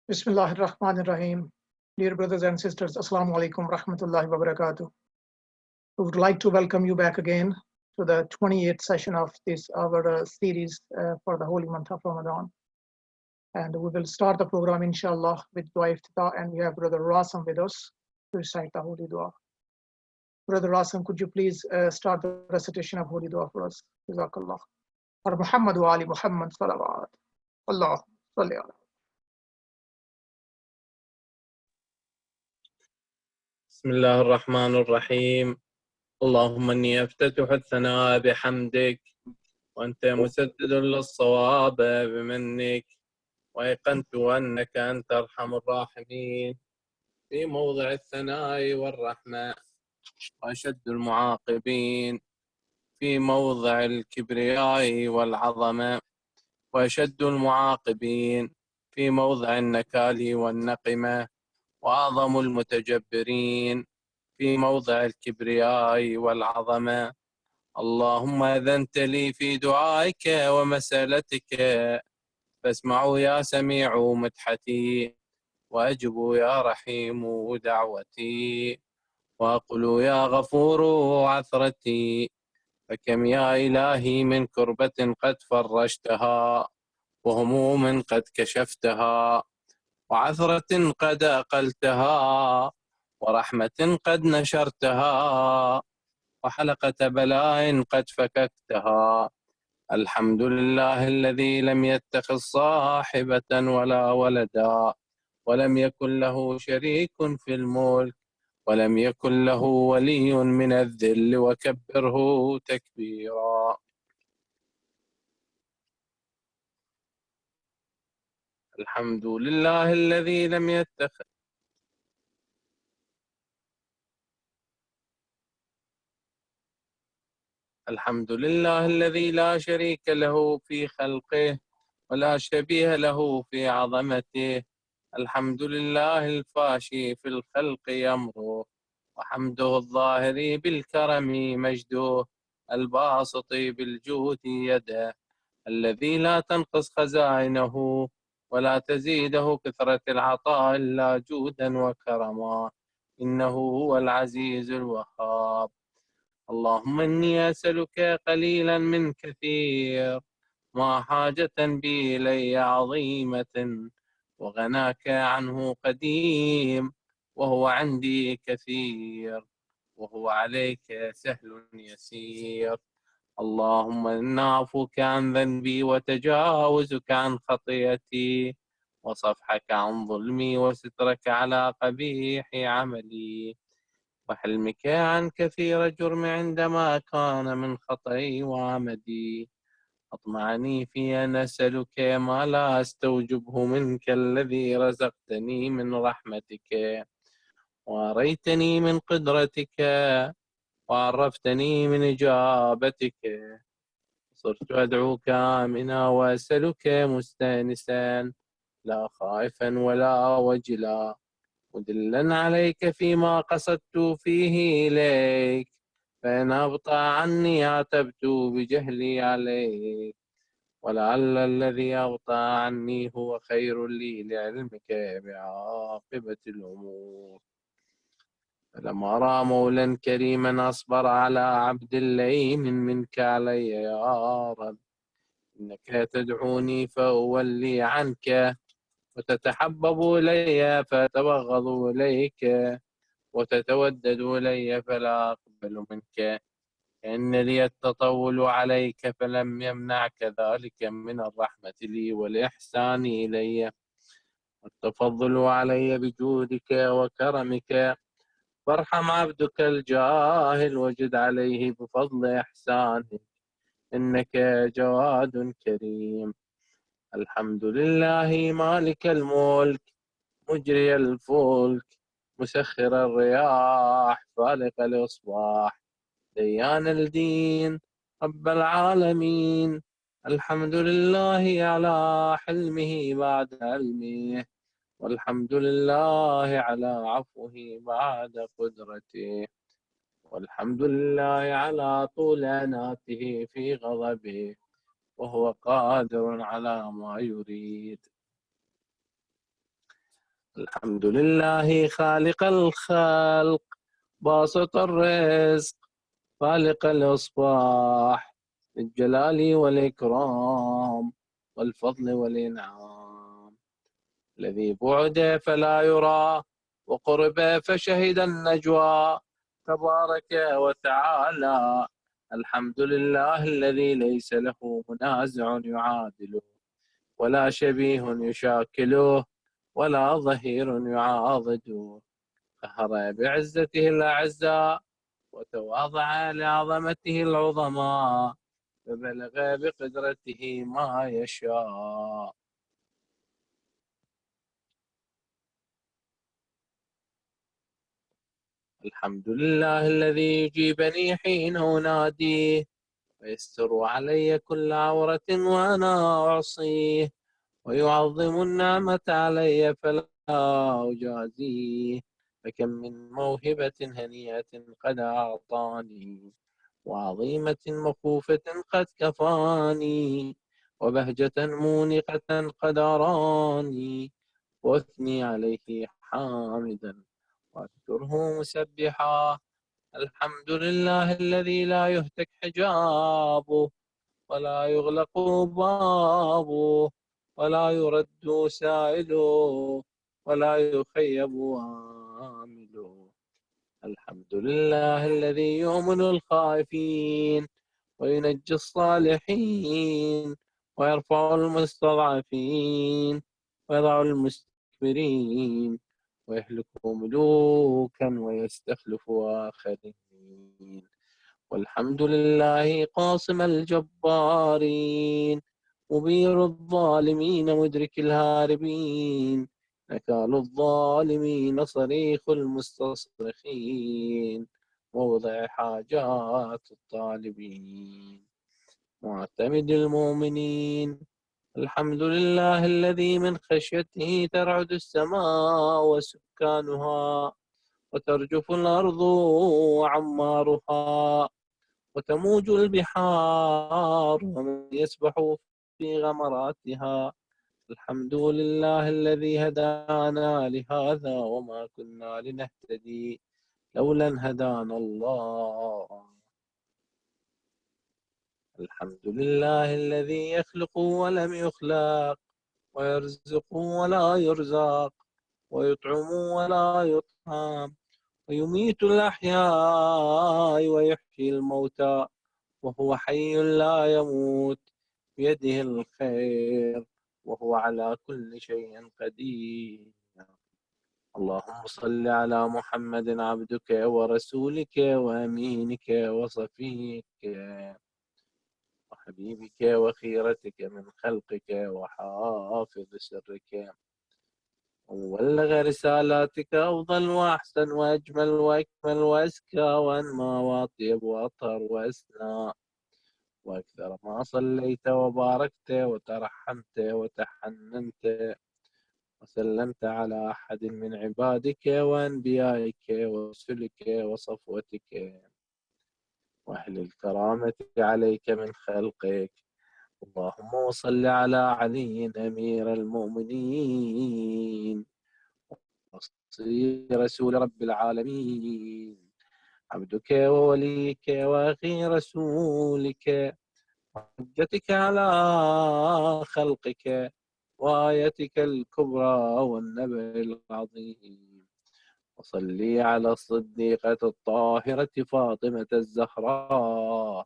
Bismillah ar-Rahman ar-Rahim. Dear brothers and sisters, Assalamu alaikum rahmatullahi wa barakatuh. We would like to welcome you back again to the 28th session of this our series for the holy month of Ramadan. And we will start the program inshallah with Dua Iftitah, and we have Brother Rasam with us to recite the holy dua. Brother Rasam, could you please start the recitation of holy dua for us? Jazakallah. Ar Muhammad wa ali Muhammad salawat. Allah salli ala. بسم الله الرحمن الرحيم. اللهم إني أفتتح الثناء بحمدك، وأنت مسدد للصواب بمنك، وأيقنت أنك أنت أرحم الراحمين في موضع الثناء والرحمة، وأشد المعاقبين في موضع الكبرياء والعظمة، وأشد المعاقبين في موضع النكال والنقمة، وأعظم المتجبرين في موضع الكبرياء والعظمة. اللهم أذنت لي في دعائك ومسألتك، فاسمعوا يا سميع مدحتي، وأجبوا يا رحيم دعوتي، وأقولوا يا غفور عثرتي. فكم يا إلهي من كربة قد فرجتها، وهموم قد كشفتها، وعثرة قد أقلتها، ورحمة قد نشرتها، وحلقة بلاء قد فككتها. الحمد لله الذي لم يتخذ صاحبة ولا ولدا، ولم يكن له شريك في الملك، ولم يكن له ولي من الذل، وكبره تكبيرا. الحمد لله الذي لم يتخذ الحمد لله الذي لا شريك له في خلقه، ولا شبيه له في عظمته. الحمد لله الفاشي في الخلق أمره، وحمده الظاهر بالكرم مجده، الباسط بالجود يده، الذي لا تنقص خزائنه ولا تزيده كثرة العطاء إلا جودا وكرما، إنه هو العزيز الوهاب. اللهم إني أسألك قليلا من كثير، ما حاجة بي إلي عظيمة، وغناك عنه قديم، وهو عندي كثير، وهو عليك سهل يسير. اللهم إنا عفوك عن ذنبي، وتجاوزك عن خطيئتي، وصفحك عن ظلمي، وسترك على قبيح عملي، وحلمك عن كثير جرم عندما كان من خطئي وعمدي. أطمعني في أن أسألك ما لا أستوجبه منك، الذي رزقتني من رحمتك، وأريتني من قدرتك، وعرفتني من إجابتك. صرت أدعوك آمنا، وأسألك مستأنسا، لا خائفا ولا وجلا، مدلا عليك فيما قصدت فيه إليك، فإن أبطأ عني عتبت بجهلي عليك، ولعل الذي أبطأ عني هو خير لي لعلمك بعاقبة الأمور. فلما رأى مولا كريما أصبر على عبد لين منك علي يا رب، إنك تدعوني فأولي عنك، وتتحبب إلي فأتبغض إليك، وتتودد إلي فلا أقبل منك. إن لي التطول عليك، فلم يمنعك ذلك من الرحمة لي والإحسان إلي، والتفضل علي بجودك وكرمك. فارحم عبدك الجاهل، وجد عليه بفضل إحسانك، إنك جواد كريم. الحمد لله مالك الملك، مجري الفلك، مسخر الرياح، فالق الإصباح، ديان الدين، رب العالمين. الحمد لله على حلمه بعد علمه، والحمد لله على عفوه بعد قدرته، والحمد لله على طول أناته في غضبه، وهو قادر على ما يريد. الحمد لله خالق الخلق باسط الرزق خالق الإصباح الجلال والإكرام والفضل والإنعام الذي بعد فلا يرى وقرب فشهد النجوى تبارك وتعالى. الحمد لله الذي ليس له منازع يعادله ولا شبيه يشاكله ولا ظهير يعاضده. قهر بعزته الأعزاء وتواضع لعظمته العظماء فبلغ بقدرته ما يشاء. الحمد لله الذي يجيبني حين أناديه ويستر علي كل عورة وأنا أعصيه ويعظم النعمة علي فلا أجازيه. فكم من موهبة هنيئة قد أعطاني وعظيمة مخوفة قد كفاني وبهجة مونقة قد أراني وأثني عليه حامدا وأذكره مسبحا. الحمد لله الذي لا يهتك حجابه ولا يغلق بابه ولا يرد سائله ولا يخيب عامله. الحمد لله الذي يؤمن الخائفين وينجي الصالحين ويرفع المستضعفين ويضع المستكبرين ويهلك ملوكا ويستخلف آخرين. والحمد لله قاصم الجبارين مبير الظالمين مدرك الهاربين نكال الظالمين صريخ المستصرخين موضع حاجات الطالبين معتمد المؤمنين. الحمد لله الذي من خشيته ترعد السماء وسكانها وترجف الأرض وعمارها وتموج البحار ومن يسبح في غمراتها. الحمد لله الذي هدانا لهذا وما كنا لنهتدي لولا أن هدانا الله. الحمد لله الذي يخلق ولم يخلق ويرزق ولا يرزق ويطعم ولا يطعم ويميت الأحياء ويحيي الموتى وهو حي لا يموت بيده الخير وهو على كل شيء قدير. اللهم صل على محمد عبدك ورسولك وأمينك وصفيك وحبيبك وخيرتك من خلقك وحافظ سرك وبلغ رسالاتك أفضل وأحسن وأجمل وأكمل وأزكى وأنمى وأطيب وأطهر وأسنى وأكثر ما صليت وباركت وترحمت وتحننت وسلمت على أحد من عبادك وأنبيائك ورسلك وصفوتك وأهل الكرامة عليك من خلقك. اللهم وصل على علي أمير المؤمنين رسول رب العالمين عبدك ووليك وأخي رسولك وحجتك على خلقك وآيتك الكبرى والنبأ العظيم. وصلي على الصديقة الطاهرة فاطمة الزهراء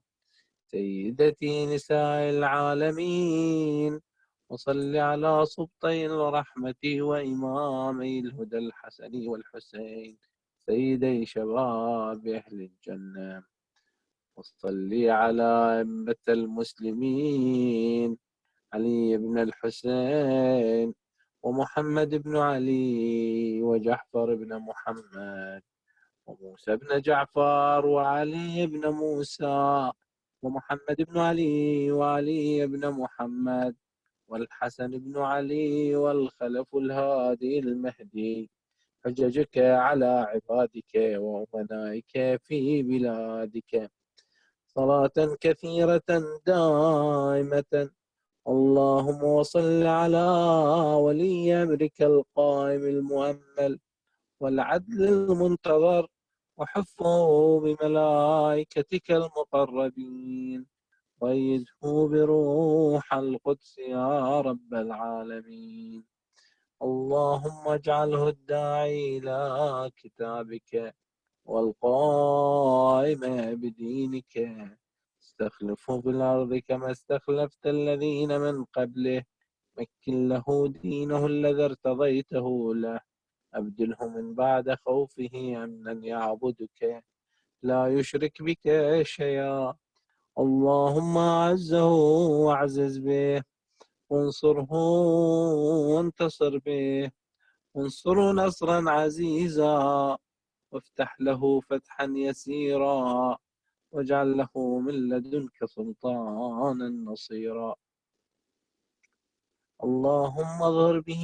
سيدتي نساء العالمين. وصل على سبطي الرحمة وإمامي الهدى الحسن والحسين سيدي شباب أهل الجنة. وصل على أئمة المسلمين علي بن الحسين ومحمد بن علي وجعفر بن محمد وموسى بن جعفر وعلي بن موسى ومحمد بن علي وعلي بن محمد والحسن بن علي والخلف الهادي المهدي حججك على عبادك وأمنائك في بلادك صلاة كثيرة دائمة اللهم وصل على ولي أمرك القائم المؤمل والعدل المنتظر وحفه بملائكتك المقربين وأيده بروح القدس يا رب العالمين. اللهم اجعله الداعي إلى كتابك والقائم بدينك، استخلفه في الأرض كما استخلفت الذين من قبله، مكن له دينه الذي ارتضيته له، أبدله من بعد خوفه أمنا يعبدك لا يشرك بك شيئا. اللهم أعزه واعزز به، وانصره وانتصر به، وانصره نصرا عزيزا، وافتح له فتحا يسيرا، واجعل له من لدنك سلطانا نصيرا. اللهم اظهر به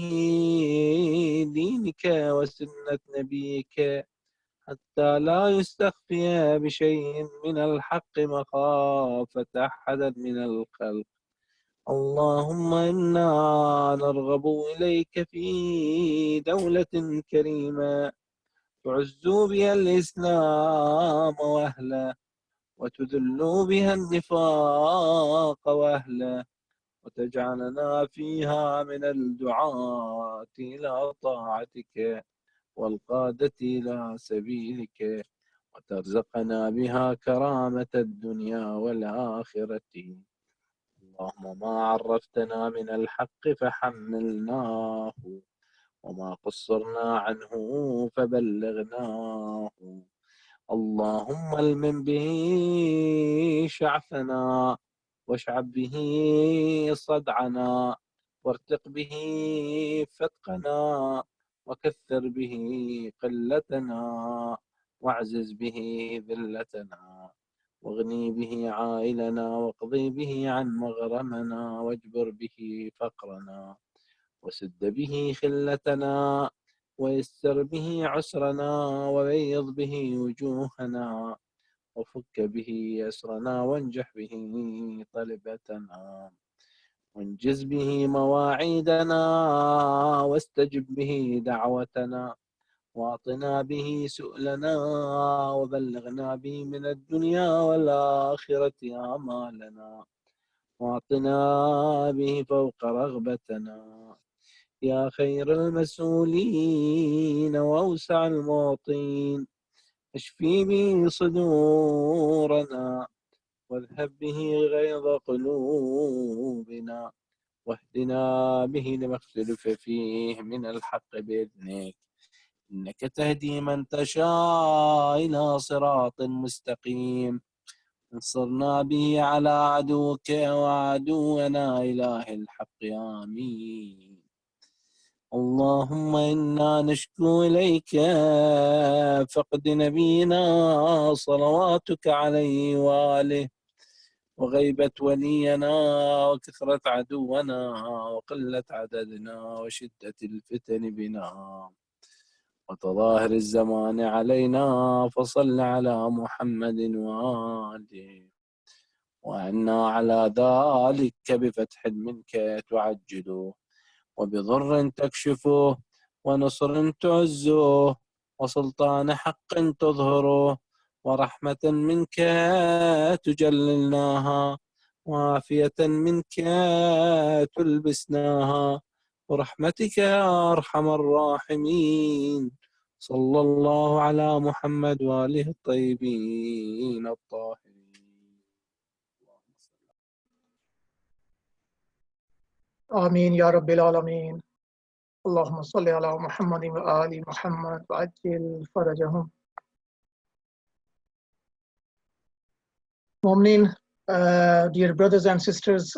دينك وسنة نبيك حتى لا يستخفي بشيء من الحق مخافة أحد من الخلق. اللهم إنا نرغب إليك في دولة كريمة تعز بها الإسلام وأهله، وتذل بها النفاق وأهله، وتجعلنا فيها من الدعاة إلى طاعتك والقادة إلى سبيلك، وترزقنا بها كرامة الدنيا والآخرة. اللهم ما عرفتنا من الحق فحملناه، وما قصرنا عنه فبلغناه. اللهم المن به شعثنا، واشعب به صدعنا، وارتق به فتقنا، وكثر به قلتنا، واعزز به ذلتنا، واغني به عائلنا، واقضي به عن مغرمنا، واجبر به فقرنا، وسد به خلتنا، ويسر به عسرنا، وبيض به وجوهنا، وفك به أسرنا، وانجح به طلبتنا، وانجز به مواعيدنا، واستجب به دعوتنا، واعطنا به سؤلنا، وبلغنا به من الدنيا والآخرة آمالنا، واعطنا به فوق رغبتنا يا خير المسؤولين وأوسع المعطين. اشفي به صدورنا، واذهب به غيظ قلوبنا، واهدنا به لما اختلف فيه من الحق بإذنك، إنك تهدي من تشاء إلى صراط مستقيم. انصرنا به على عدوك وعدونا إله الحق آمين. اللهم إنا نشكو إليك فقد نبينا صلواتك عليه وآله، وغيبة ولينا، وكثرة عدونا، وقلة عددنا، وشدة الفتن بنا، وتظاهر الزمان علينا. فصل على محمد وآله، وأنا على ذلك بفتح منك تعجله، وبضر تكشفه، ونصر تعزه، وسلطان حق تظهره، ورحمة منك تجللناها، وعافية منك تلبسناها، ورحمتك يا أرحم الراحمين. صلى الله على محمد وآله الطيبين الطاهرين. آمين يا رب العالمين. اللهم صل على محمد وآل محمد وعجل فرجهم. Mu'mineen, dear brothers and sisters,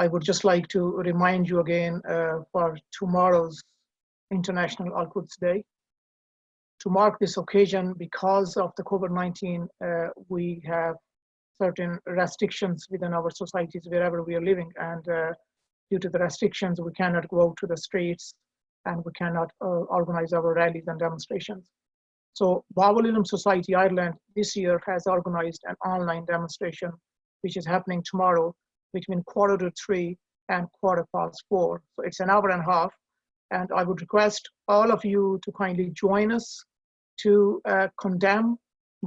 I would just like to remind you again for tomorrow's International Al-Quds Day. To mark this occasion, because of the COVID-19, we have certain restrictions within our societies wherever we are living, and due to the restrictions, we cannot go out to the streets and we cannot organize our rallies and demonstrations. So Babul Ilm Society Ireland this year has organized an online demonstration, which is happening tomorrow, between 2:45 and 4:15. So it's an hour and a half. And I would request all of you to kindly join us to condemn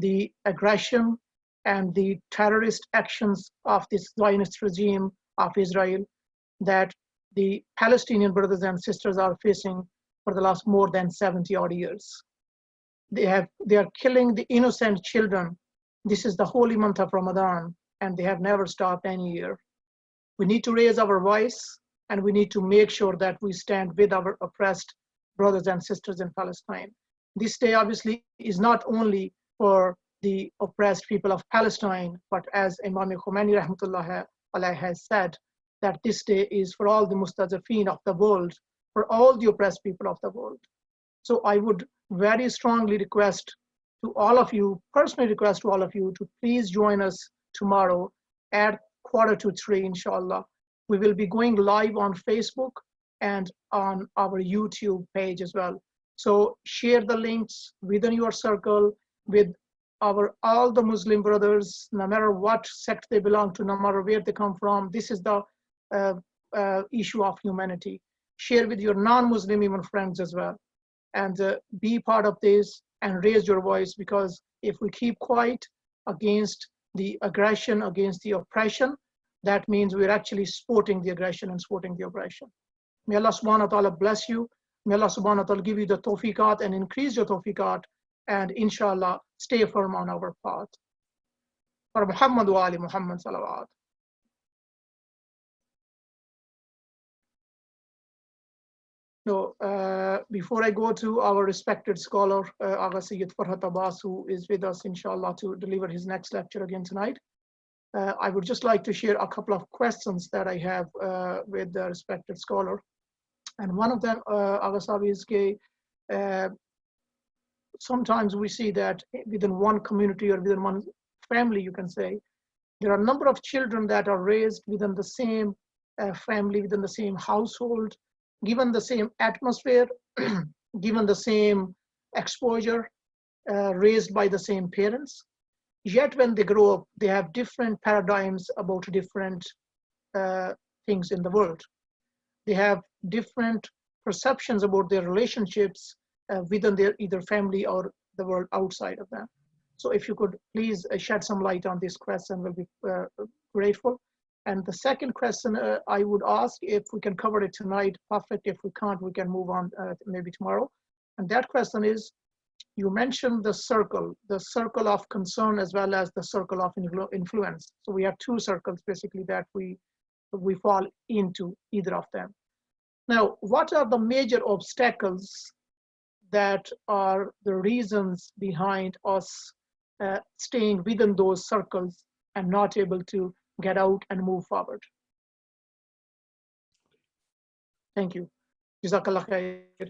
the aggression and the terrorist actions of this Zionist regime of Israel that the Palestinian brothers and sisters are facing for the last more than 70 odd years. They are killing the innocent children. This is the holy month of Ramadan, and they have never stopped any year. We need to raise our voice, and we need to make sure that we stand with our oppressed brothers and sisters in Palestine. This day obviously is not only for the oppressed people of Palestine, but as Imam Khomeini rahmatullah alayhi has said, that this day is for all the mustazafin of the world, for all the oppressed people of the world. So I would very strongly request to all of you, personally request to all of you, to please join us tomorrow at 2:45, inshallah. We will be going live on Facebook and on our YouTube page as well. So share the links within your circle with all the Muslim brothers, no matter what sect they belong to, no matter where they come from. This is the issue of humanity. Share with your non-Muslim even friends as well, and be part of this and raise your voice, because if we keep quiet against the aggression, against the oppression, that means we're actually supporting the aggression and supporting the oppression. May Allah subhanahu wa ta'ala bless you. May Allah subhanahu wa ta'ala give you the tawfiqat and increase your tawfiqat, and inshallah stay firm on our path. For Muhammad wa ali Muhammad salawat. So before I go to our respected scholar, Agha Sayyid Farhat Abbas, who is with us inshallah to deliver his next lecture again tonight, I would just like to share a couple of questions that I have with the respected scholar. And one of them, Agha Sabi, is sometimes we see that within one community or within one family, you can say, there are a number of children that are raised within the same family, within the same household, given the same atmosphere, given the same exposure, raised by the same parents. Yet when they grow up, they have different paradigms about different things in the world. They have different perceptions about their relationships within their either family or the world outside of them. So if you could please shed some light on this question, we'll be grateful. And the second question I would ask, if we can cover it tonight, perfect. If we can't, we can move on maybe tomorrow. And that question is, you mentioned the circle of concern as well as the circle of influence. So we have two circles basically that we fall into, either of them. Now, what are the major obstacles that are the reasons behind us staying within those circles and not able to get out and move forward? Thank you. Jazakallah khair.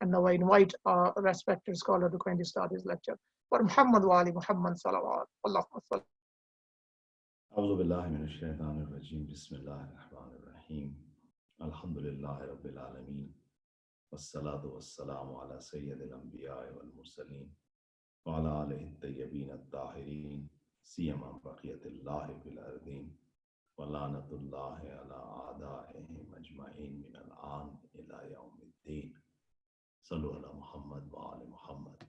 And now I invite our respected scholar to kindly start his lecture. For Muhammad wa ali Muhammad salawat. Allahumma salli. A'udhu billahi minash shaitanir rajim. Bismillahir rahmanir rahim. Alhamdulillahi rabbil alamin. Wassalatu wassalamu ala sayyidil anbiya'i wal mursalin. Wa ala alihi at-tayyibin at-tahirin. Siyama baqiyatillahi fil ardin. Wa la'natullahi ala a'da'ihim ajma'in min al-an ila yawmiddin. Sallu ala Muhammad wa ali Muhammad.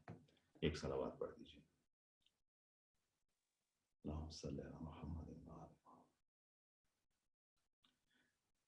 Ek salawat padh dijiye. Allahumma salli ala Muhammad wa ali Muhammad.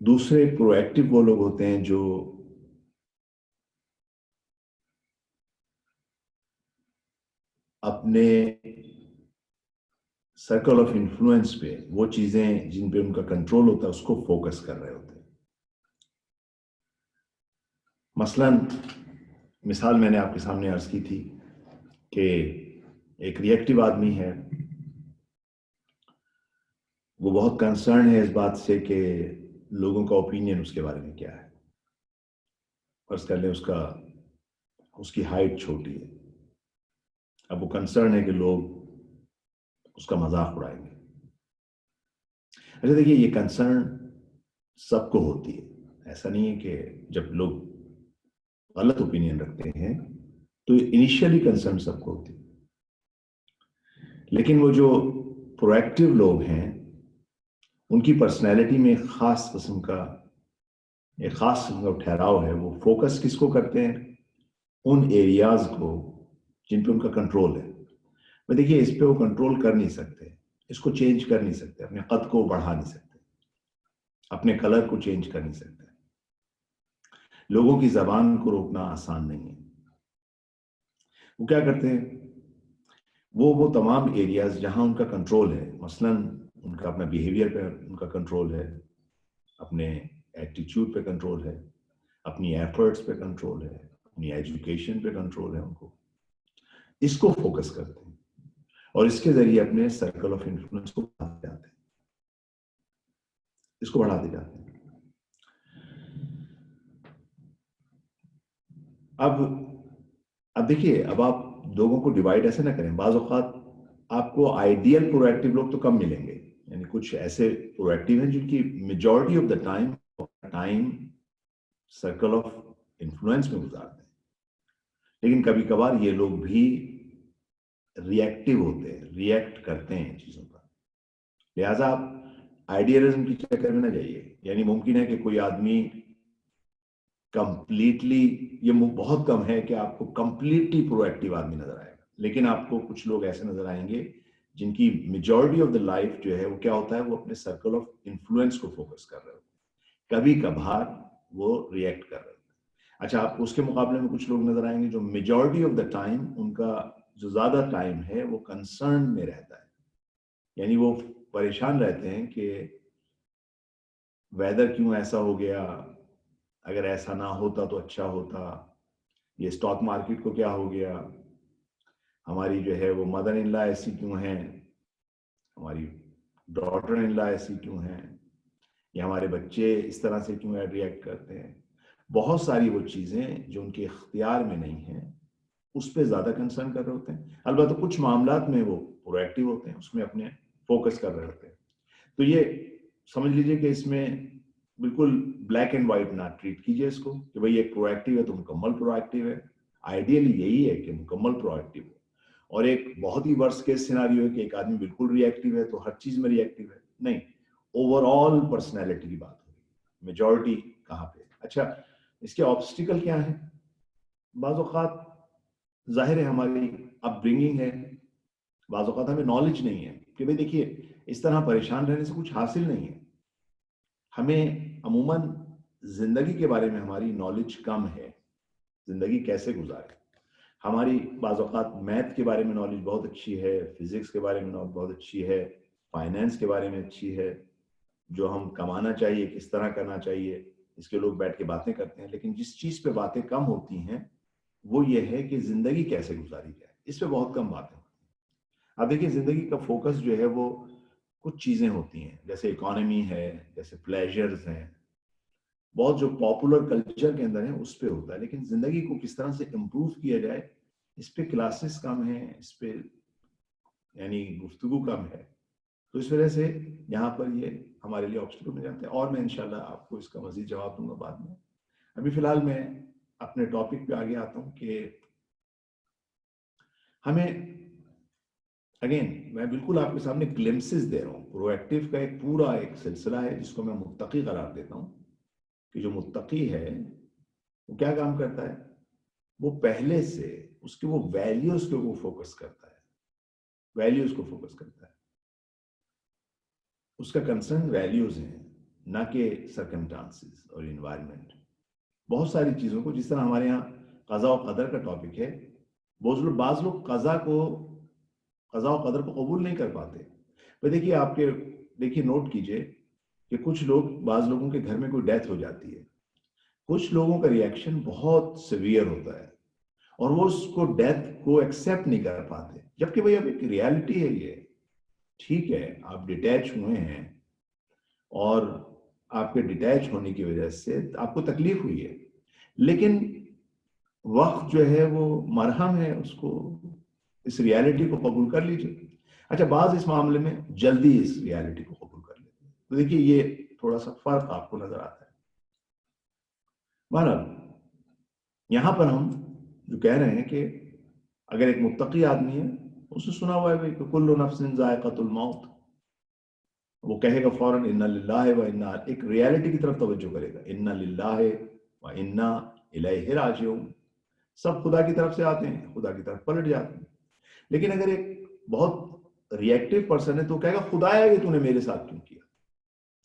دوسرے پرو active وہ لوگ ہوتے ہیں جو اپنے circle of influence پہ وہ چیزیں جن پہ ان کا کنٹرول ہوتا ہے اس کو فوکس کر رہے ہوتے ہیں. مثلا مثال میں نے آپ کے سامنے عرض کی تھی کہ ایک ریئیکٹیو آدمی ہے, وہ بہت کنسرن ہے اس بات سے کہ لوگوں کا اوپینین اس کے بارے میں کیا ہے. فرض کر لیں اس کی ہائٹ چھوٹی ہے, اب وہ کنسرن ہے کہ لوگ اس کا مذاق اڑائیں گے. اچھا دیکھیے, یہ کنسرن سب کو ہوتی ہے, ایسا نہیں ہے کہ جب لوگ غلط اوپینین رکھتے ہیں تو انیشیلی کنسرن سب کو ہوتی ہے, لیکن وہ جو پرو ایکٹیو لوگ ہیں ان کی پرسنالٹی میں ایک خاص قسم کا ٹھہراؤ ہے. وہ فوکس کس کو کرتے ہیں؟ ان ایریاز کو جن پہ ان کا کنٹرول ہے. میں دیکھیے, اس پہ وہ کنٹرول کر نہیں سکتے, اس کو چینج کر نہیں سکتے, اپنے قد کو بڑھا نہیں سکتے, اپنے کلر کو چینج کر نہیں سکتے. لوگوں کی زبان کو روکنا آسان نہیں ہے. وہ کیا کرتے ہیں, وہ تمام ایریاز جہاں ان کا کنٹرول ہے, مثلا ان کا اپنا بیہیویئر پہ ان کا کنٹرول ہے, اپنے ایٹیچیوڈ پہ کنٹرول ہے, اپنی ایفرٹس پہ کنٹرول ہے, اپنی ایجوکیشن پہ کنٹرول ہے, ان کو اس کو فوکس کرتے ہیں اور اس کے ذریعے اپنے سرکل آف انفلوئنس کو بڑھاتے جاتے ہیں, اس کو بڑھاتے جاتے ہیں. اب دیکھیے, اب آپ لوگوں کو ڈیوائڈ ایسے نہ کریں. بعض اوقات آپ کو آئیڈیل پرو ایکٹیو لوگ تو کم ملیں گے, یعنی کچھ ایسے پرو ایکٹیو ہیں جن کی majority of the time circle of influence میں گزارتے ہیں, لیکن کبھی کبھار یہ لوگ بھی ری ایکٹیو ہوتے ہیں, ریئیکٹ کرتے ہیں چیزوں پر. لہٰذا آپ آئیڈیلزم کی چکر میں نہ جائیے. یعنی ممکن ہے کہ کوئی آدمی کمپلیٹلی, یہ بہت کم ہے کہ آپ کو کمپلیٹلی پرو ایکٹیو آدمی نظر آئے گا, لیکن آپ کو کچھ لوگ ایسے نظر آئیں گے جن کی میجورٹی آف دا لائف جو ہے وہ کیا ہوتا ہے, وہ اپنے سرکل آف انفلوئنس کو فوکس کر رہے ہوتے ہیں, کبھی کبھار وہ ریئیکٹ کر رہے ہوتے ہیں. اچھا, آپ کو اس کے مقابلے میں کچھ لوگ نظر آئیں گے جو میجورٹی آف دا ٹائم, ان کا جو زیادہ ٹائم ہے وہ کنسرن میں رہتا ہے, یعنی وہ پریشان رہتے ہیں کہ ویدر کیوں ایسا ہو گیا, اگر ایسا نہ ہوتا تو اچھا ہوتا, یہ اسٹاک مارکیٹ کو کیا ہو گیا, ہماری جو ہے وہ مدر ان لا ایسی کیوں ہیں, ہماری ڈاٹر ان لا ایسی کیوں ہیں, یا ہمارے بچے اس طرح سے کیوں ریئیکٹ کرتے ہیں. بہت ساری وہ چیزیں جو ان کے اختیار میں نہیں ہیں اس پہ زیادہ کنسرن کر رہے ہوتے ہیں. البتہ کچھ معاملات میں وہ پرو ایکٹیو ہوتے ہیں, اس میں اپنے فوکس کر رہے ہوتے ہیں. تو یہ سمجھ لیجئے کہ اس میں بالکل بلیک اینڈ وائٹ نہ ٹریٹ کیجئے اس کو کہ بھئی ایک پرو ایکٹیو ہے تو مکمل پرو ایکٹیو ہے. آئیڈیلی یہی ہے کہ مکمل پرو ایکٹیو ہو, اور ایک بہت ہی ورسٹ کیس سیناریو ہے کہ ایک آدمی بالکل ری ایکٹیو ہے تو ہر چیز میں ری ایکٹیو ہے. نہیں, اوور آل پرسنالٹی کی بات ہوگی, میجورٹی کہاں پہ. اچھا, اس کے آبسٹیکل کیا ہیں؟ بعض اوقات ظاہر ہے ہماری اپ برنگنگ ہے, بعض اوقات ہمیں نالج نہیں ہے کہ بھئی دیکھیے اس طرح پریشان رہنے سے کچھ حاصل نہیں ہے. ہمیں عموماً زندگی کے بارے میں ہماری نالج کم ہے, زندگی کیسے گزارے. ہماری بعض اوقات میتھ کے بارے میں نالج بہت اچھی ہے, فزکس کے بارے میں نالج بہت اچھی ہے, فائنینس کے بارے میں اچھی ہے, جو ہم کمانا چاہیے کس طرح کرنا چاہیے اس کے لوگ بیٹھ کے باتیں کرتے ہیں. لیکن جس چیز پہ باتیں کم ہوتی ہیں وہ یہ ہے کہ زندگی کیسے گزاری جائے, اس پہ بہت کم باتیں ہوتی ہیں. اب دیکھیے, زندگی کا فوکس جو ہے وہ کچھ چیزیں ہوتی ہیں, جیسے اکانومی ہے, جیسے پلیجرز ہیں, بہت جو پاپولر کلچر کے اندر ہے اس پہ ہوتا ہے. لیکن زندگی کو کس طرح سے امپروو کیا جائے اس پہ کلاسز کم ہیں, اس پہ یعنی گفتگو کم ہے. تو اس وجہ سے یہاں پر یہ ہمارے لیے آبسٹیکل میں جاتے ہیں, اور میں انشاءاللہ آپ کو اس کا مزید جواب دوں گا بعد میں. ابھی فی الحال میں اپنے ٹاپک پہ آگے آتا ہوں کہ ہمیں اگین میں بالکل آپ کے سامنے گلمسز دے رہا ہوں. پرو ایکٹیو کا ایک پورا ایک سلسلہ ہے جس کو میں متقی قرار دیتا ہوں, کہ جو متقی ہے وہ کیا کام کرتا ہے, وہ پہلے سے اس کے وہ ویلیوز کو فوکس کرتا ہے, ویلیوز کو فوکس کرتا ہے. اس کا کنسرن ویلیوز ہیں نہ کہ سرکمسٹانسز اور انوائرمنٹ. بہت ساری چیزوں کو جس طرح ہمارے یہاں قضاء و قدر کا ٹاپک ہے, بعض لوگ قضاء و قدر کو قبول نہیں کر پاتے. تو دیکھیے نوٹ کیجئے کہ کچھ لوگ, بعض لوگوں کے گھر میں کوئی ڈیتھ ہو جاتی ہے, کچھ لوگوں کا ریئیکشن بہت سیویئر ہوتا ہے اور وہ اس کو ڈیتھ کو ایکسیپٹ نہیں کر پاتے, جبکہ بھئی اب ایک ریالٹی ہے یہ. ٹھیک ہے آپ ڈیٹیچ ہوئے ہیں اور آپ کے ڈیٹیچ ہونے کی وجہ سے آپ کو تکلیف ہوئی ہے, لیکن وقت جو ہے وہ مرہم ہے, اس ریالٹی کو قبول کر لیجئے. اچھا بعض اس معاملے میں جلدی اس ریالٹی کو قبول کر لیتے ہیں. تو دیکھیے یہ تھوڑا سا فرق آپ کو نظر آتا ہے. بہرحال یہاں پر ہم جو کہہ رہے ہیں کہ اگر ایک متقی آدمی ہے, اسے سنا ہوا ہے کہ کل نفس ذائقۃ الموت, وہ کہے گا فوراً انا للہ و انا, ایک ریالٹی کی طرف توجہ کرے گا, انا للہ و انا الیہ راجعون. سب خدا کی طرف سے آتے ہیں, خدا کی طرف پلٹ جاتے ہیں. لیکن اگر ایک بہت ریئیکٹیو پرسن ہے تو کہے گا خدایا یہ تو نے میرے ساتھ کیوں کیا,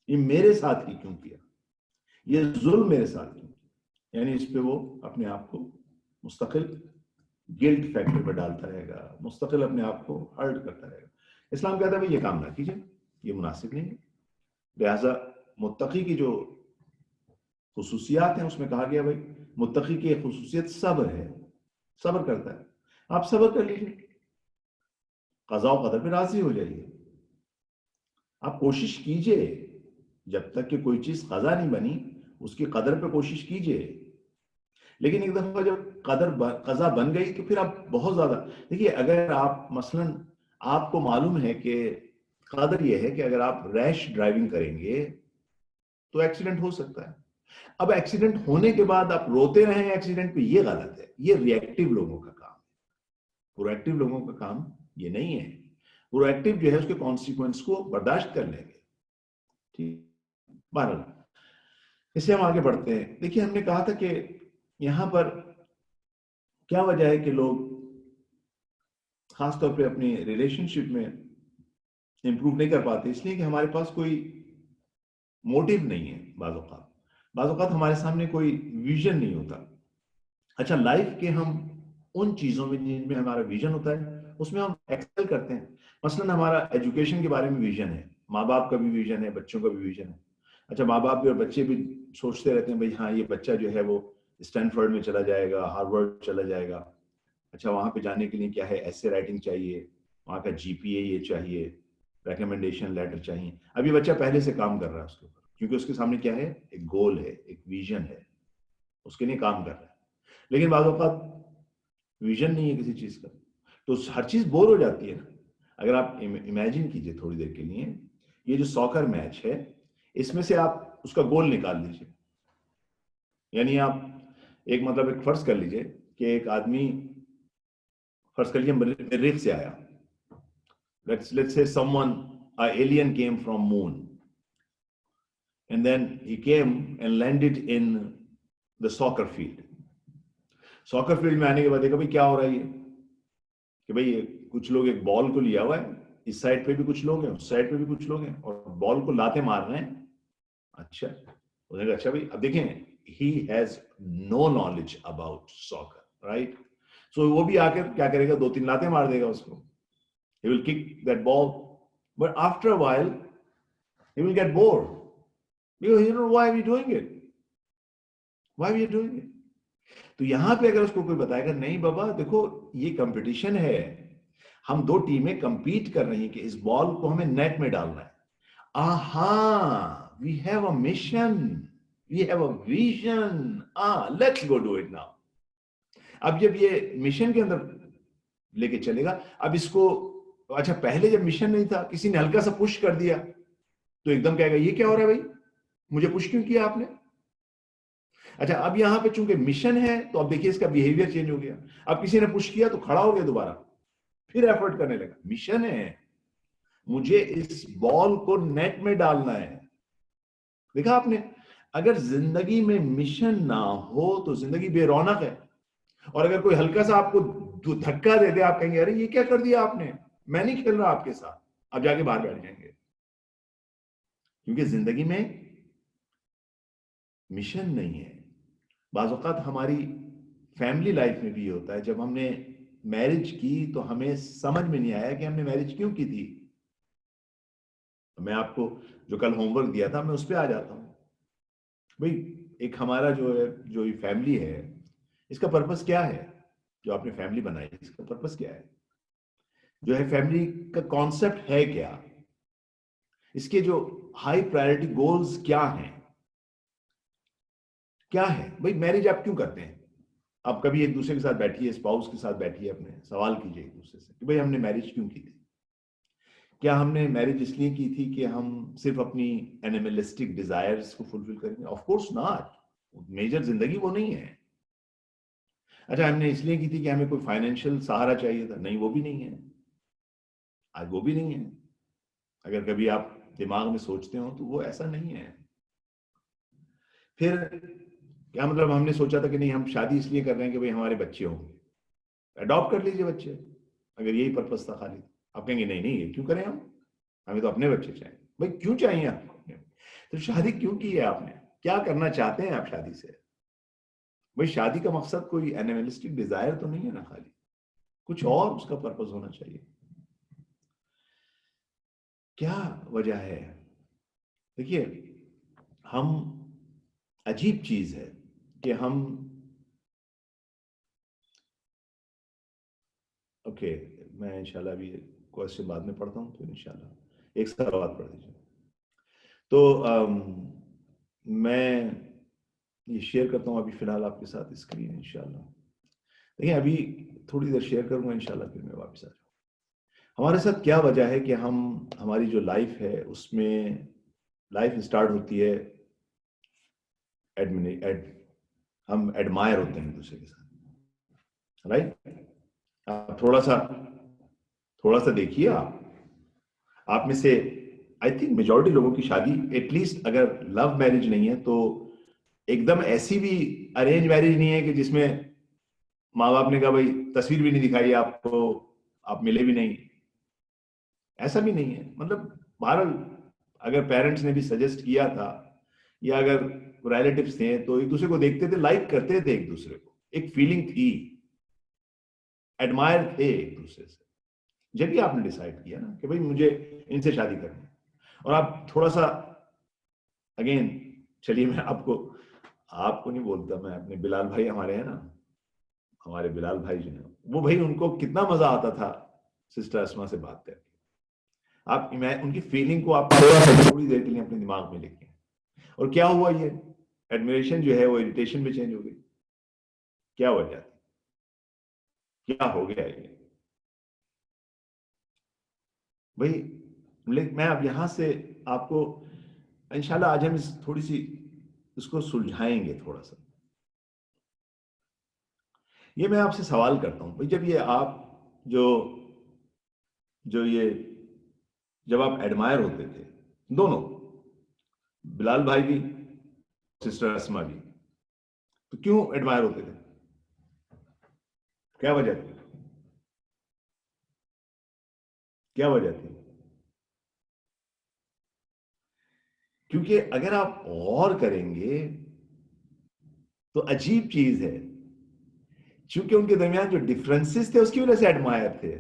یہ میرے ساتھ ہی کیوں کیا, یہ ظلم میرے ساتھ کیوں کیا. یعنی اس پہ وہ اپنے آپ کو مستقل گلٹ فیکٹر پہ ڈالتا رہے گا, مستقل اپنے آپ کو ہرٹ کرتا رہے گا. اسلام کہتا ہے بھائی یہ کام نہ کیجئے, یہ مناسب نہیں ہے. لہذا متقی کی جو خصوصیات ہیں اس میں کہا گیا بھائی متقی کی ایک خصوصیت صبر ہے, صبر کرتا ہے. آپ صبر کر لیجیے, قضاء و قدر پہ راضی ہو جائیے. آپ کوشش کیجئے جب تک کہ کوئی چیز قضا نہیں بنی اس کی قدر پہ کوشش کیجئے, لیکن ایک دفعہ جب قضا بن گئی تو پھر آپ بہت زیادہ دیکھیے. اگر آپ مثلا آپ کو معلوم ہے کہ قدر یہ ہے کہ اگر آپ ریش ڈرائیونگ کریں گے تو ایکسیڈنٹ ہو سکتا ہے. اب ایکسیڈنٹ ہونے کے بعد آپ روتے رہیں ایکسیڈنٹ پہ, یہ غلط ہے. یہ ریئیکٹیو لوگوں کا کام ہے, پرو ایکٹیو لوگوں کا کام یہ نہیں ہے. پرو ایکٹیو جو ہے اس کے کانسیکوینس کو برداشت کر لیں گے. ٹھیک, بہرحال اس سے ہم آگے بڑھتے ہیں. دیکھیے ہم نے کہا تھا کہ یہاں پر کیا وجہ ہے کہ لوگ خاص طور پہ اپنی ریلیشن شپ میں امپروو نہیں کر پاتے, اس لیے کہ ہمارے پاس کوئی موٹیو نہیں ہے. بعض اوقات ہمارے سامنے کوئی ویژن نہیں ہوتا. اچھا لائف کے ہم ان چیزوں میں جن میں ہمارا ویژن ہوتا ہے اس میں ہم ایکسل کرتے ہیں. مثلا ہمارا ایجوکیشن کے بارے میں ویژن ہے, ماں باپ کا بھی ویژن ہے, بچوں کا بھی ویژن ہے. اچھا ماں باپ بھی اور بچے بھی سوچتے رہتے ہیں بھائی ہاں یہ بچہ جو ہے وہ اسٹینفورڈ میں چلا جائے گا, ہارورڈ چلا جائے گا. اچھا وہاں پہ جانے کے لیے کیا ہے, ایسے رائٹنگ چاہیے, وہاں کا جی پی اے یہ چاہیے, ریکمنڈیشن لیٹر چاہیے. اب یہ بچہ پہلے سے کام کر رہا ہے اس کے اوپر, کیونکہ اس کے سامنے کیا ہے, ایک گول ہے, ایک ویژن ہے, اس کے لیے کام کر رہا ہے. لیکن بعض اوقات ویژن نہیں ہے کسی چیز کا تو ہر چیز بور ہو جاتی ہے نا. اگر آپ امیجن کیجئے تھوڑی دیر کے لیے, یہ جو ساکر میچ ہے اس میں سے آپ اس کا گول نکال لیجئے. یعنی آپ ایک فرض کر لیجئے کہ ایک آدمی فرض کر لیجئے مریخ سے آیا. Let's say someone, an alien came from moon and then he came and landed in the soccer field. ساکر field میں آنے کے بعد دیکھا بھائی کیا ہو رہا ہے یہ کہ بھائی کچھ لوگ ایک بال کو لیا ہوا ہے, اس سائڈ پہ بھی کچھ لوگ ہیں, اس سائڈ پہ بھی کچھ لوگ ہیں, اور بال کو لاتے مار رہے ہیں. اچھا انہوں نے کہا اچھا بھائی اب دیکھیں he has no knowledge about soccer, right? So وہ بھی آ کر کیا کرے گا, 2-3 لاتے مار دے گا اس کو. He will kick that ball, but after a while he will get bored because you know why we doing it, why we are doing it. تو یہاں پہ اگر اس کو کوئی بتائے گا نہیں بابا دیکھو یہ کمپٹیشن ہے, ہم 2 ٹیمیں کمپیٹ کر رہی ہیں کہ اس بال کو ہمیں نیٹ میں ڈالنا ہے. آہاں we have a mission, we have a vision, let's go do it now. اب جب یہ مشن کے اندر لے کے چلے گا, اب اس کو اچھا پہلے جب مشن نہیں تھا کسی نے ہلکا سا پش کر دیا تو ایک دم کہے گا یہ کیا ہو رہا ہے بھائی, مجھے پش کیوں کیا آپ نے. اچھا اب یہاں پہ چونکہ مشن ہے تو اب دیکھیے اس کا بیہیویئر چینج ہو گیا. اب کسی نے پش کیا تو کھڑا ہو گیا دوبارہ, پھر ایفرٹ کرنے لگا. مشن ہے, مجھے اس بال کو نیٹ میں ڈالنا ہے. دیکھا آپ نے, اگر زندگی میں مشن نہ ہو تو زندگی بے رونق ہے. اور اگر کوئی ہلکا سا آپ کو دھکا دے دے, آپ کہیں گے ارے یہ کیا کر دیا آپ نے, میں نہیں کھیل رہا آپ کے ساتھ, اب جا کے باہر بیٹھ جائیں گے. کیونکہ زندگی میں مشن نہیں ہے. بعض اوقات ہماری فیملی لائف میں بھی یہ ہوتا ہے, جب ہم نے میرج کی تو ہمیں سمجھ میں نہیں آیا کہ ہم نے میرج کیوں کی تھی. میں آپ کو جو کل ہوم ورک دیا تھا میں اس پہ آ جاتا ہوں. بھئی ایک ہمارا جو یہ فیملی ہے, اس کا پرپس کیا ہے؟ جو آپ نے فیملی بنائی اس کا پرپس کیا ہے؟ جو ہے فیملی کا کانسیپٹ ہے کیا؟ اس کے جو ہائی پرائرٹی گولز کیا ہیں؟ کیا ہے بھئی میرج آپ کیوں کرتے ہیں؟ آپ کبھی ایک دوسرے کے ساتھ بیٹھیے, اسپاؤس کے ساتھ بیٹھیے, اپنے سوال کیجئے ایک دوسرے سے کہ بھئی ہم نے میرج کیوں کی تھی. کیا ہم نے میرج اس لیے کی تھی کہ ہم صرف اپنی اینیملسٹک ڈیزائرز کو فلفل کریں گے؟ Of course not. میجر زندگی وہ نہیں ہے. اچھا ہم نے اس لیے کی تھی کہ ہمیں کوئی فائنینشیل سہارا چاہیے تھا؟ نہیں, وہ بھی نہیں ہے. آج وہ بھی نہیں ہے. اگر کبھی آپ دماغ میں سوچتے ہو تو وہ ایسا نہیں ہے. پھر کیا مطلب ہم نے سوچا تھا کہ نہیں ہم شادی اس لیے کر رہے ہیں کہ بھئی ہمارے بچے ہوں گے, اڈاپٹ کر لیجئے بچے, اگر یہی پرپس تھا خالی. آپ کہیں گے نہیں نہیں یہ کیوں کریں ہم, ہمیں تو اپنے بچے چاہیے. بھئی کیوں چاہیے آپ کو؟ تو شادی کیوں کی ہے آپ نے؟ کیا کرنا چاہتے ہیں آپ شادی سے؟ بھئی شادی کا مقصد کوئی اینیملسٹک ڈیزائر تو نہیں ہے نا, خالی کچھ اور اس کا پرپس ہونا چاہیے. کیا وجہ ہے؟ دیکھیے ہم, عجیب چیز ہے کہ ہم, اوکے میں انشاءاللہ ابھی کوشچن بعد میں پڑھتا ہوں, تو انشاءاللہ ایک سوال پڑھ دیجیے. تو میں یہ شیئر کرتا ہوں ابھی فی الحال آپ کے ساتھ اسکرین انشاءاللہ. دیکھیں ابھی تھوڑی دیر شیئر کروں گا انشاءاللہ, پھر میں واپس آ جاؤں. ہمارے ساتھ کیا وجہ ہے کہ ہماری جو لائف ہے اس میں لائف اسٹارٹ ہوتی ہے ہم ایڈمائر ہوتے ہیں ایک دوسرے کے ساتھ, رائٹ؟ آپ تھوڑا سا دیکھیے, آپ میں سے آئی تھنک میجورٹی لوگوں کی شادی ایٹ لیسٹ اگر لو میرج نہیں ہے تو ایک دم ایسی بھی ارینج میرج نہیں ہے کہ جس میں ماں باپ نے کہا بھائی تصویر بھی نہیں دکھائی آپ کو, آپ ملے بھی نہیں, ایسا بھی نہیں ہے. مطلب بہرحال اگر پیرنٹس نے بھی سجیسٹ کیا تھا یا اگر ریلیٹیوز تھے تو ایک دوسرے کو دیکھتے تھے, لائک کرتے تھے ایک دوسرے کو, ایک فیلنگ تھی, ایڈمائر تھے ایک دوسرے سے. جب ہی آپ نے ڈیسائیڈ کیا نا کہ بھائی مجھے ان سے شادی کرنی ہے, اور آپ تھوڑا سا اگین چلیے میں آپ کو نہیں بولتا, میں اپنے بلال بھائی ہمارے ہیں نا, ہمارے بلال بھائی جو ہیں وہ بھائی ان کو کتنا مزہ آتا تھا سسٹر اسما سے بات کر کے. آپ ان کی فیلنگ کو آپ تھوڑی دیر کے لیے اپنے دماغ میں لے کے, اور کیا ہوا, یہ ایڈمیریشن جو ہے وہ اریٹیشن میں چینج ہو گئی. کیا وجہ تھی, کیا ہو گیا یہ بھائی؟ میں اب یہاں سے آپ کو انشاءاللہ آج ہم تھوڑی سی اس کو سلجھائیں گے تھوڑا سا. یہ میں آپ سے سوال کرتا ہوں بھائی, جب یہ آپ جب آپ ایڈمائر ہوتے تھے دونوں, بلال بھائی بھی سسٹر اسما بھی, تو کیوں ایڈمائر ہوتے تھے؟ کیا وجہ تھی؟ کیا وجہ تھی؟ کیونکہ اگر آپ غور کریں گے تو عجیب چیز ہے, چونکہ ان کے درمیان جو ڈفرنسز تھے اس کی وجہ سے ایڈمائر تھے.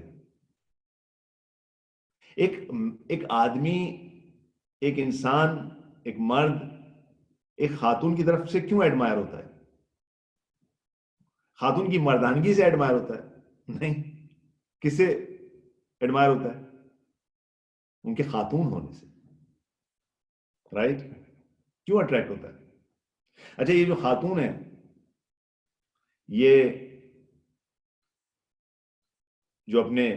ایک آدمی, ایک انسان, ایک مرد ایک خاتون کی طرف سے کیوں ایڈمائر ہوتا ہے؟ خاتون کی مردانگی سے ایڈمائر ہوتا ہے؟ نہیں. کس سے ایڈمائر ہوتا ہے؟ ان کے خاتون ہونے سے, رائٹ؟ کیوں اٹریکٹ ہوتا ہے؟ اچھا یہ جو خاتون ہے یہ جو اپنے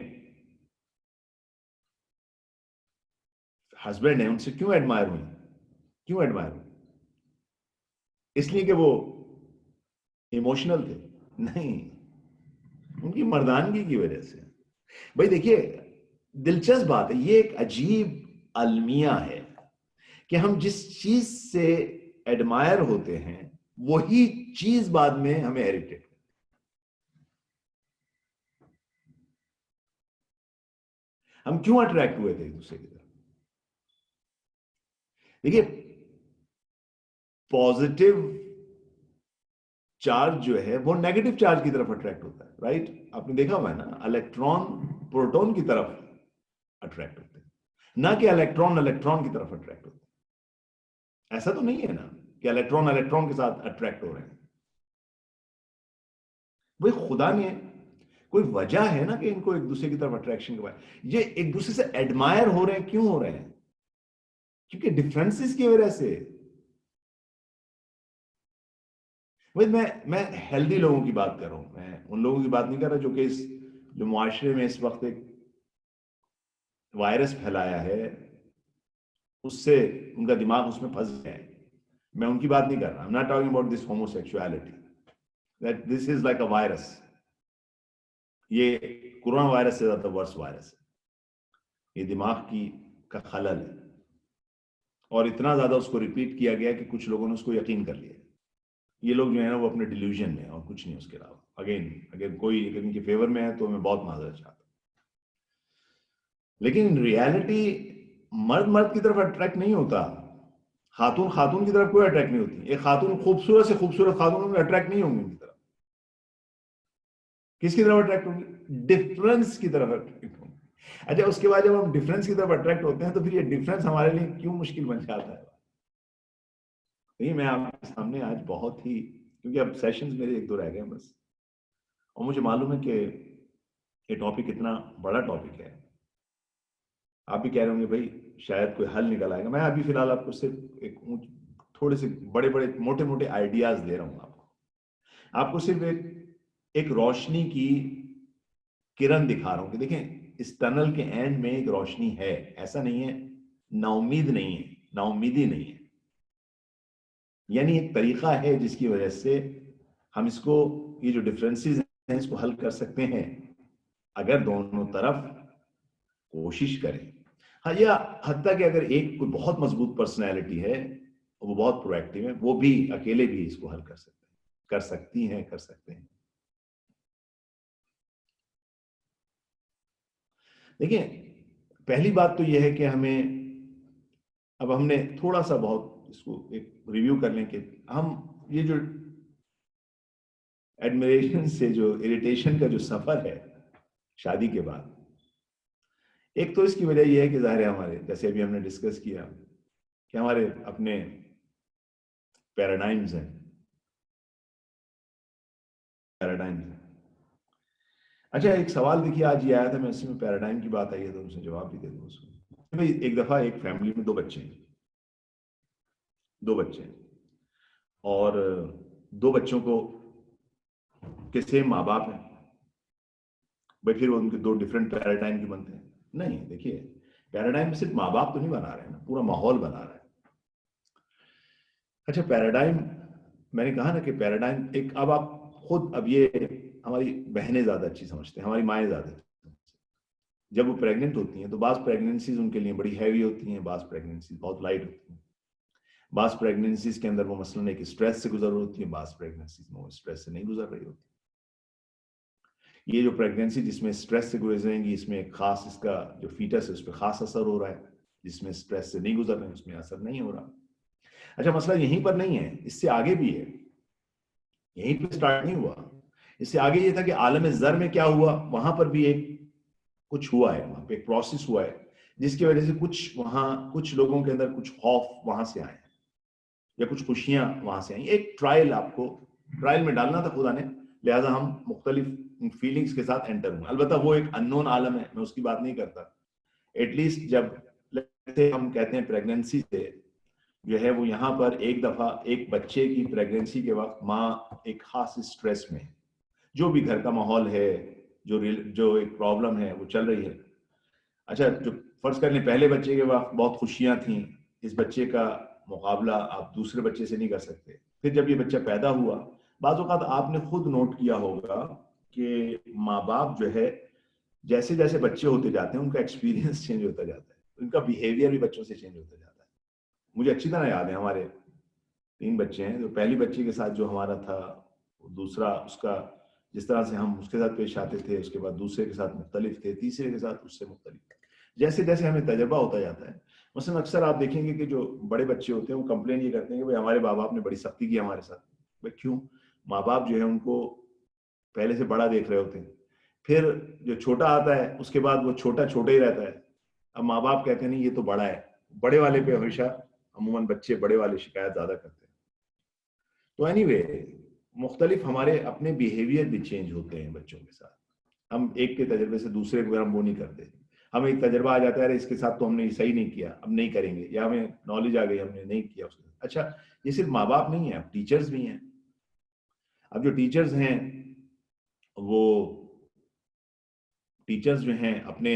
ہسبینڈ ہیں ان سے کیوں ایڈمائر ہوئی؟ کیوں ایڈمائر ہوئی؟ اس لیے کہ وہ ایموشنل تھے؟ نہیں, ان کی مردانگی کی وجہ سے. بھائی دیکھیے دلچسپ بات ہے, یہ ایک عجیب المیہ ہے کہ ہم جس چیز سے ایڈمائر ہوتے ہیں وہی چیز بعد میں ہمیں اریٹیٹ. ہم کیوں اٹریکٹ ہوئے تھے ایک دوسرے کی طرف؟ دیکھیے پازیٹیو چارج جو ہے وہ نیگیٹو چارج کی طرف اٹریکٹ ہوتا ہے، رائٹ؟ آپ نے دیکھا ہوا ہے نا، الیکٹران پروٹون کی طرف اٹریکٹ ہوتے ہیں، نہ کہ الیکٹران کی طرف اٹریکٹ ہوتے ہیں۔ ایسا تو نہیں ہے نا کہ الیکٹران کے ساتھ اٹریکٹ ہو رہے ہیں۔ بھائی خدا نے کوئی وجہ ہے نا کہ ان کو ایک دوسرے کی طرف اٹریکشن کے بعد یہ ایک دوسرے سے ایڈمائر ہو رہے ہیں۔ کیوں ہو رہے ہیں؟ کیونکہ ڈفرینسز کی وجہ سے۔ میں ہیلدی لوگوں کی بات کر رہا ہوں، میں ان لوگوں کی بات نہیں کر رہا جو کہ جو معاشرے میں اس وقت ایک وائرس پھیلایا ہے، اس سے ان کا دماغ اس میں پھنس گیا ہے۔ میں ان کی بات نہیں کر رہا۔ I'm not talking about this homosexuality. That this is like a virus. یہ کورونا وائرس سے زیادہ ورس وائرس ہے۔ یہ دماغ کا خلل ہے، اور اتنا زیادہ اس کو ریپیٹ کیا گیا کہ کچھ لوگوں نے اس کو یقین کر لیا۔ یہ لوگ جو ہے نا وہ اپنے ڈیلیوژن میں، اور کچھ نہیں اس کے علاوہ۔ اگر کوئی ان کے فیور میں ہے تو میں بہت معذرت چاہتا ہوں، لیکن ریالٹی مرد کی طرف اٹریکٹ نہیں ہوتا، خاتون کی طرف کوئی اٹریکٹ نہیں ہوتی۔ ایک خاتون خوبصورت سے خوبصورت خاتون میں اٹریکٹ نہیں ہوں گی ان کی طرف۔ کس کی طرف اٹریکٹ ہوں گی؟ ڈفرنس کی طرف اٹریکٹ ہوں گی۔ اچھا، اس کے بعد جب ہم ڈفرنس کی طرف اٹریکٹ ہوتے ہیں تو پھر یہ ڈفرنس ہمارے لیے کیوں مشکل بن جاتا ہے؟ نہیں، میں آپ کے سامنے آج بہت ہی، کیونکہ اب سیشنز میرے 1-2 رہ گئے بس، اور مجھے معلوم ہے کہ یہ ٹاپک اتنا بڑا ٹاپک ہے، آپ بھی کہہ رہے ہوں گے بھائی شاید کوئی حل نکل آئے گا۔ میں ابھی فی الحال آپ کو صرف ایک تھوڑے سے بڑے موٹے آئیڈیاز دے رہا ہوں آپ کو صرف ایک روشنی کی کرن دکھا رہا ہوں کہ دیکھیں اس ٹنل کے اینڈ میں ایک روشنی ہے، ایسا نہیں ہے نا امید نہیں ہے، نا امیدی نہیں ہے، یعنی ایک طریقہ ہے جس کی وجہ سے ہم اس کو، یہ جو ڈفرینسز ہیں اس کو حل کر سکتے ہیں اگر دونوں طرف کوشش کریں۔ ہاں، یا حتیٰ کہ اگر ایک کوئی بہت مضبوط پرسنالٹی ہے، وہ بہت پرو ایکٹیو ہے، وہ بھی اکیلے بھی اس کو حل کر سکتے ہیں، کر سکتی ہیں، کر سکتے ہیں۔ دیکھیں پہلی بات تو یہ ہے کہ اب ہم نے تھوڑا سا بہت اس کو ایک ریویو کر لیں کہ ہم یہ جو ایڈمریشن سے جو اریٹیشن کا جو سفر ہے شادی کے بعد، ایک تو اس کی وجہ یہ ہے کہ ظاہر ہے ہمارے، جیسے ابھی ہم نے ڈسکس کیا کہ ہمارے اپنے پیراڈائمز ہیں۔ اچھا، ایک سوال دیکھیے آج یہ آیا تھا، میں اسی میں پیراڈائم کی بات آئی ہے تو ان سے جواب بھی دے دوں اس کو۔ ایک دفعہ ایک فیملی میں 2 بچے ہیں، اور 2 بچوں کو کے سیم ماں باپ ہیں، بھائی پھر ان کے 2 ڈفرینٹ پیراڈائم کی بنتے ہیں؟ نہیں، دیکھیے پیراڈائم صرف ماں باپ تو نہیں بنا رہے ہیں نا، پورا ماحول بنا رہا ہے۔ اچھا، پیراڈائم میں نے کہا نا کہ پیراڈائم ایک، اب آپ خود، اب یہ ہماری بہنیں زیادہ اچھی سمجھتے ہیں، ہماری مائیں زیادہ اچھی سمجھتے ہیں۔ جب وہ پریگننٹ ہوتی ہیں تو بعض پریگننسیز ان کے لیے بڑی ہیوی ہوتی ہیں، بعض پریگننسیز بہت لائٹ ہوتی ہیں، بعض پریگننسیز کے اندر وہ مثلاً ایک اسٹریس سے گزر ہوتی ہیں، بعض پریگننسیز میں وہ اسٹریس سے نہیں گزر رہی ہوتی۔ یہ جو پریگننسی جس میں اسٹریس سے گزریں گی، اس میں ایک خاص، اس کا جو فیٹس ہے اس پہ خاص اثر ہو رہا ہے، جس میں اسٹریس سے نہیں گزر رہے ہیں اس میں اثر نہیں ہو رہا۔ اچھا، مسئلہ یہیں پر نہیں ہے، اس سے آگے بھی ہے، یہیں پہ سٹارٹ نہیں ہوا، اس سے آگے یہ تھا کہ عالم زر میں کیا ہوا، وہاں پر بھی ایک کچھ ہوا ہے، وہاں پہ ایک پروسیس ہوا ہے جس کی وجہ سے کچھ لوگوں کے اندر کچھ خوف وہاں سے آئے یا کچھ خوشیاں وہاں سے آئیں۔ ایک ٹرائل، آپ کو ٹرائل میں ڈالنا تھا خدا نے، لہٰذا ہم مختلف فیلنگز کے ساتھ انٹر ہوں۔ البتہ وہ ایک اننون عالم ہے، میں اس کی بات نہیں کرتا۔ ایٹ لیسٹ جب ہم کہتے ہیں پریگننسی سے جو ہے وہ یہاں پر ایک دفعہ ایک بچے کی پریگننسی کے وقت ماں ایک خاص اسٹریس میں، جو بھی گھر کا ماحول ہے، جو ایک پرابلم ہے وہ چل رہی ہے۔ اچھا، جو فرض کر لیں پہلے بچے کے وقت بہت خوشیاں تھیں، اس بچے کا مقابلہ آپ دوسرے بچے سے نہیں کر سکتے۔ پھر جب یہ بچہ پیدا ہوا، بعض اوقات آپ نے خود نوٹ کیا ہوگا کہ ماں باپ جو ہے جیسے جیسے بچے ہوتے جاتے ہیں ان کا ایکسپیرینس چینج ہوتا جاتا ہے، ان کا بیہیویئر بھی بچوں سے چینج ہوتا جاتا ہے۔ مجھے اچھی طرح یاد ہے، ہمارے 3 بچے ہیں، جو پہلی بچے کے ساتھ جو ہمارا تھا، دوسرا اس کا جس طرح سے ہم اس کے ساتھ پیش آتے تھے، اس کے بعد دوسرے کے ساتھ مختلف تھے، تیسرے کے ساتھ اس سے مختلف۔ جیسے جیسے ہمیں تجربہ ہوتا جاتا ہے مثلا اکثر آپ دیکھیں گے کہ جو بڑے بچے ہوتے ہیں وہ کمپلین یہ کرتے ہیں کہ بھائی ہمارے ماں باپ نے بڑی سختی کی ہمارے ساتھ. بھائی کیوں؟ ماں باپ جو ہے ان کو پہلے سے بڑا دیکھ رہے ہوتے ہیں, پھر جو چھوٹا آتا ہے اس کے بعد وہ چھوٹا ہی رہتا ہے. اب ماں باپ کہتے ہیں نہیں یہ تو بڑا ہے, بڑے والے پہ ہمیشہ عموماً بچے بڑے والے شکایت زیادہ کرتے ہیں. تو اینی وے مختلف ہمارے اپنے بیہیویئر بھی چینج ہوتے ہیں بچوں کے ساتھ. ہم ایک کے تجربے سے دوسرے کو ہم وہ نہیں کرتے. ہمیں ایک تجربہ آ جاتا ہے اس کے ساتھ تو ہم نے صحیح نہیں کیا, اب نہیں کریں گے, یا ہمیں نالج آ گئی ہم نے نہیں کیا اس کے ساتھ. اچھا یہ صرف ماں باپ نہیں ہیں, اب ٹیچرز بھی ہیں. اب جو ٹیچرز ہیں وہ ٹیچرز جو ہیں اپنے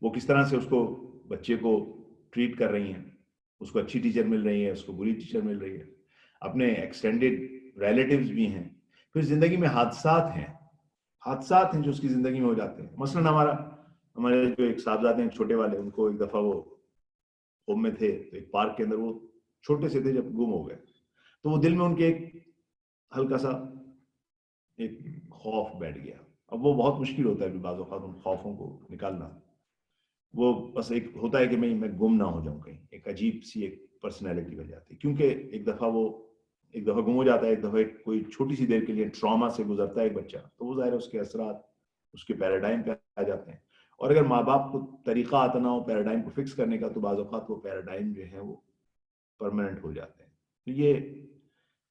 وہ کس طرح سے اس کو بچے کو ٹریٹ کر رہی ہیں, اس کو اچھی ٹیچر مل رہی ہے, اس کو بری ٹیچر مل رہی ہے. اپنے ایکسٹینڈیڈ ریلیٹیوز بھی ہیں. پھر زندگی میں حادثات ہیں جو اس کی زندگی میں ہو جاتے ہیں. مثلا ہمارے جو ایک صاحبزادے ہیں چھوٹے والے, ان کو ایک دفعہ وہ ہوم میں تھے تو ایک پارک کے اندر وہ چھوٹے سے تھے جب گم ہو گئے, تو وہ دل میں ان کے ایک ہلکا سا ایک خوف بیٹھ گیا. اب وہ بہت مشکل ہوتا ہے بعض اوقات ان خوفوں کو نکالنا. وہ بس ایک ہوتا ہے کہ میں گم نہ ہو جاؤں کہیں, ایک عجیب سی ایک پرسنالٹی بن جاتی ہے, کیونکہ ایک دفعہ گم ہو جاتا ہے, ایک دفعہ کوئی چھوٹی سی دیر کے لیے ٹراما سے گزرتا ہے ایک بچہ, تو وہ ظاہر ہے اس کے اثرات اس کے پیراڈائم پہ آ جاتے ہیں. اور اگر ماں باپ کو طریقہ آتا نہ ہو پیراڈائم کو فکس کرنے کا, تو بعض اوقات وہ پیراڈائم جو ہے وہ پرماننٹ ہو جاتے ہیں. تو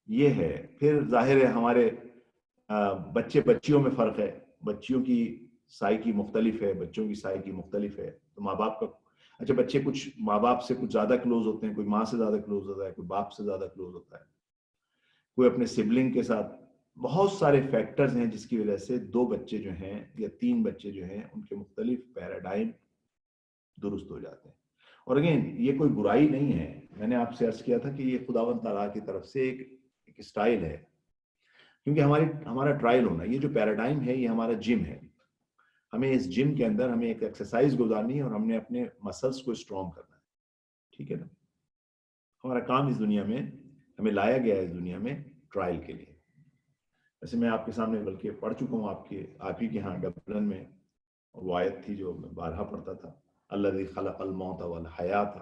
یہ ہے. پھر ظاہر ہے ہمارے بچیوں میں فرق ہے, بچیوں کی سائیکی مختلف ہے, بچوں کی سائیکی مختلف ہے. تو ماں باپ کا اچھا بچے کچھ ماں باپ سے کچھ زیادہ کلوز ہوتے ہیں, کوئی ماں سے زیادہ کلوز ہوتا ہے, کوئی باپ سے زیادہ کلوز ہوتا ہے, کوئی اپنے سبلنگ کے ساتھ. بہت سارے فیکٹرز ہیں جس کی وجہ سے 2 بچے جو ہیں یا 3 بچے جو ہیں ان کے مختلف پیراڈائم درست ہو جاتے ہیں. اور اگین یہ کوئی برائی نہیں ہے, میں نے آپ سے عرض کیا تھا کہ یہ خداوند تعالیٰ کی طرف سے ایک اسٹائل ہے, کیونکہ ہمارا ٹرائل ہونا, یہ جو پیراڈائم ہے یہ ہمارا جم ہے. ہمیں اس جم کے اندر ہمیں ایک ایکسرسائز گزارنی ہے اور ہم نے اپنے مسلس کو اسٹرانگ کرنا ہے. ٹھیک ہے نا. ہمارا کام اس دنیا میں ہمیں لایا گیا ہے اس دنیا میں ٹرائل کے لیے. ویسے میں آپ کے سامنے بلکہ پڑھ چکا ہوں آپ ہی کے ہاں ڈبلن میں, اور وہ آیت تھی جو میں بارہا پڑھتا تھا, الذی خلق الموت والحیات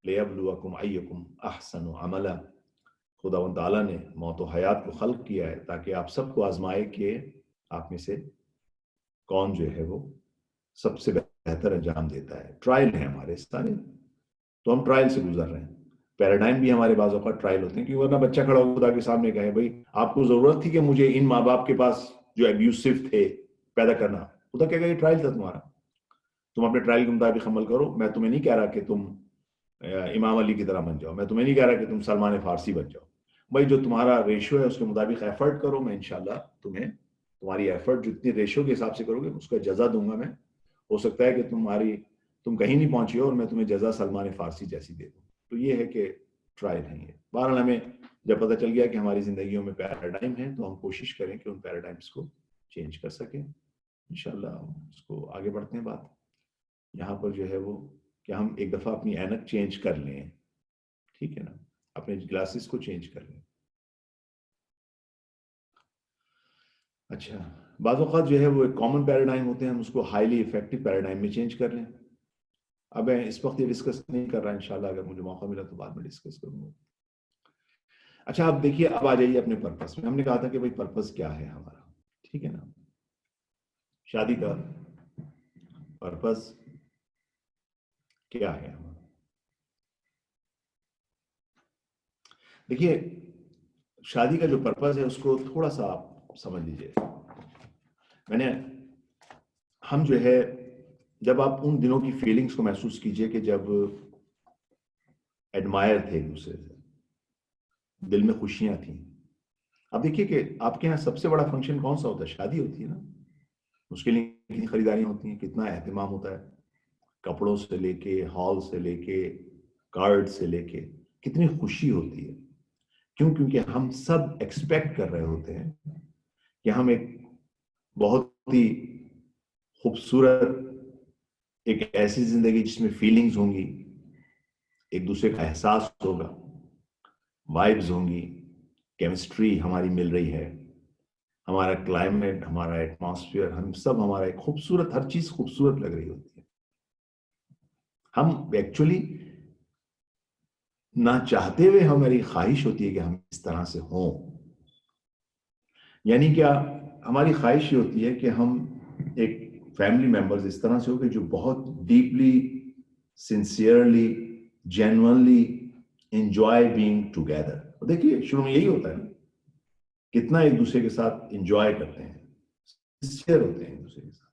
لیبلوکم ایکم احسن عملا. خداوند تعالیٰ نے موت و حیات کو خلق کیا ہے تاکہ آپ سب کو آزمائے کہ آپ میں سے کون جو ہے وہ سب سے بہتر انجام دیتا ہے. ٹرائل ہیں ہمارے سارے, تو ہم ٹرائل سے گزر رہے ہیں. پیراڈائم بھی ہمارے بعض اوقات ٹرائل ہوتے ہیں, کیونکہ ورنہ بچہ کھڑا ہو خدا کے سامنے کہے بھائی آپ کو ضرورت تھی کہ مجھے ان ماں باپ کے پاس جو ابیوسو تھے پیدا کرنا, خدا کہے گا یہ ٹرائل تھا تمہارا, تم اپنے ٹرائل کے مطابق عمل کرو. میں تمہیں نہیں کہہ رہا کہ تم امام علی کی طرح بن جاؤ, میں تمہیں نہیں کہہ رہا کہ تم سلمان فارسی بن جاؤ. بھائی جو تمہارا ریشو ہے اس کے مطابق ایفرٹ کرو, میں انشاءاللہ تمہیں تمہاری ایفرٹ جتنی ریشو کے حساب سے کرو گے اس کا جزا دوں گا میں. ہو سکتا ہے کہ تم کہیں نہیں پہنچی ہو اور میں تمہیں جزا سلمان فارسی جیسی دے دوں. تو یہ ہے کہ ٹرائل ہے یہ. بہرحال ہمیں جب پتہ چل گیا کہ ہماری زندگیوں میں پیراڈائم ہے تو ہم کوشش کریں کہ ان پیراڈائمس کو چینج کر سکیں. انشاءاللہ ہم اس کو آگے بڑھتے ہیں. بات یہاں پر جو ہے وہ کہ ہم ایک دفعہ اپنی اینک چینج کر لیں, ٹھیک ہے نا, اپنے گلاسز کو چینج کر لیں. اچھا بعض اوقات جو ہے وہ ایک کامن پیراڈائم ہوتے ہیں, ہم اس کو ہائیلی افیکٹو پیراڈائم میں چینج کر لیں. اب میں اس وقت یہ ڈسکس نہیں کر رہا, انشاءاللہ اگر مجھے موقع ملا تو بعد میں ڈسکس کروں گا. اچھا اب دیکھیے, اب آ جائیے اپنے پرپس میں. ہم نے کہا تھا کہ بھائی پرپس کیا ہے ہمارا, ٹھیک ہے نا. شادی کا پرپس کیا ہے ہمارا. دیکھیے شادی کا جو پرپس ہے اس کو تھوڑا سا آپ سمجھ لیجیے. ہم جو ہے جب آپ ان دنوں کی فیلنگز کو محسوس کیجئے کہ جب ایڈمائر تھے ایک دوسرے سے, دل میں خوشیاں تھیں. اب دیکھیے کہ آپ کے یہاں سب سے بڑا فنکشن کون سا ہوتا ہے, شادی ہوتی ہے نا. اس کے لیے کتنی خریداریاں ہوتی ہیں, کتنا اہتمام ہوتا ہے, کپڑوں سے لے کے, ہال سے لے کے, کارڈ سے لے کے, کتنی خوشی ہوتی ہے. کیونکہ ہم سب ایکسپیکٹ کر رہے ہوتے ہیں کہ ہم ایک بہت ہی خوبصورت ایک ایسی زندگی جس میں فیلنگز ہوں گی, ایک دوسرے کا احساس ہوگا, وائبز ہوں گی, کیمسٹری ہماری مل رہی ہے, ہمارا کلائمیٹ, ہمارا ایٹماسفیئر, ہم سب ہمارا ایک خوبصورت, ہر چیز خوبصورت لگ رہی ہوتی ہے. ہم ایکچولی نہ چاہتے ہوئے ہماری خواہش ہوتی ہے کہ ہم اس طرح سے ہوں. یعنی کیا ہماری خواہش یہ ہوتی ہے کہ ہم ایک فیملی ممبرز اس طرح سے ہو کہ جو بہت deeply sincerely genuinely enjoy being together. دیکھیے شروع میں یہی ہوتا ہے نا, کتنا ایک دوسرے کے ساتھ انجوائے کرتے ہیں, سنسیئر ہوتے ہیں ایک دوسرے کے ساتھ,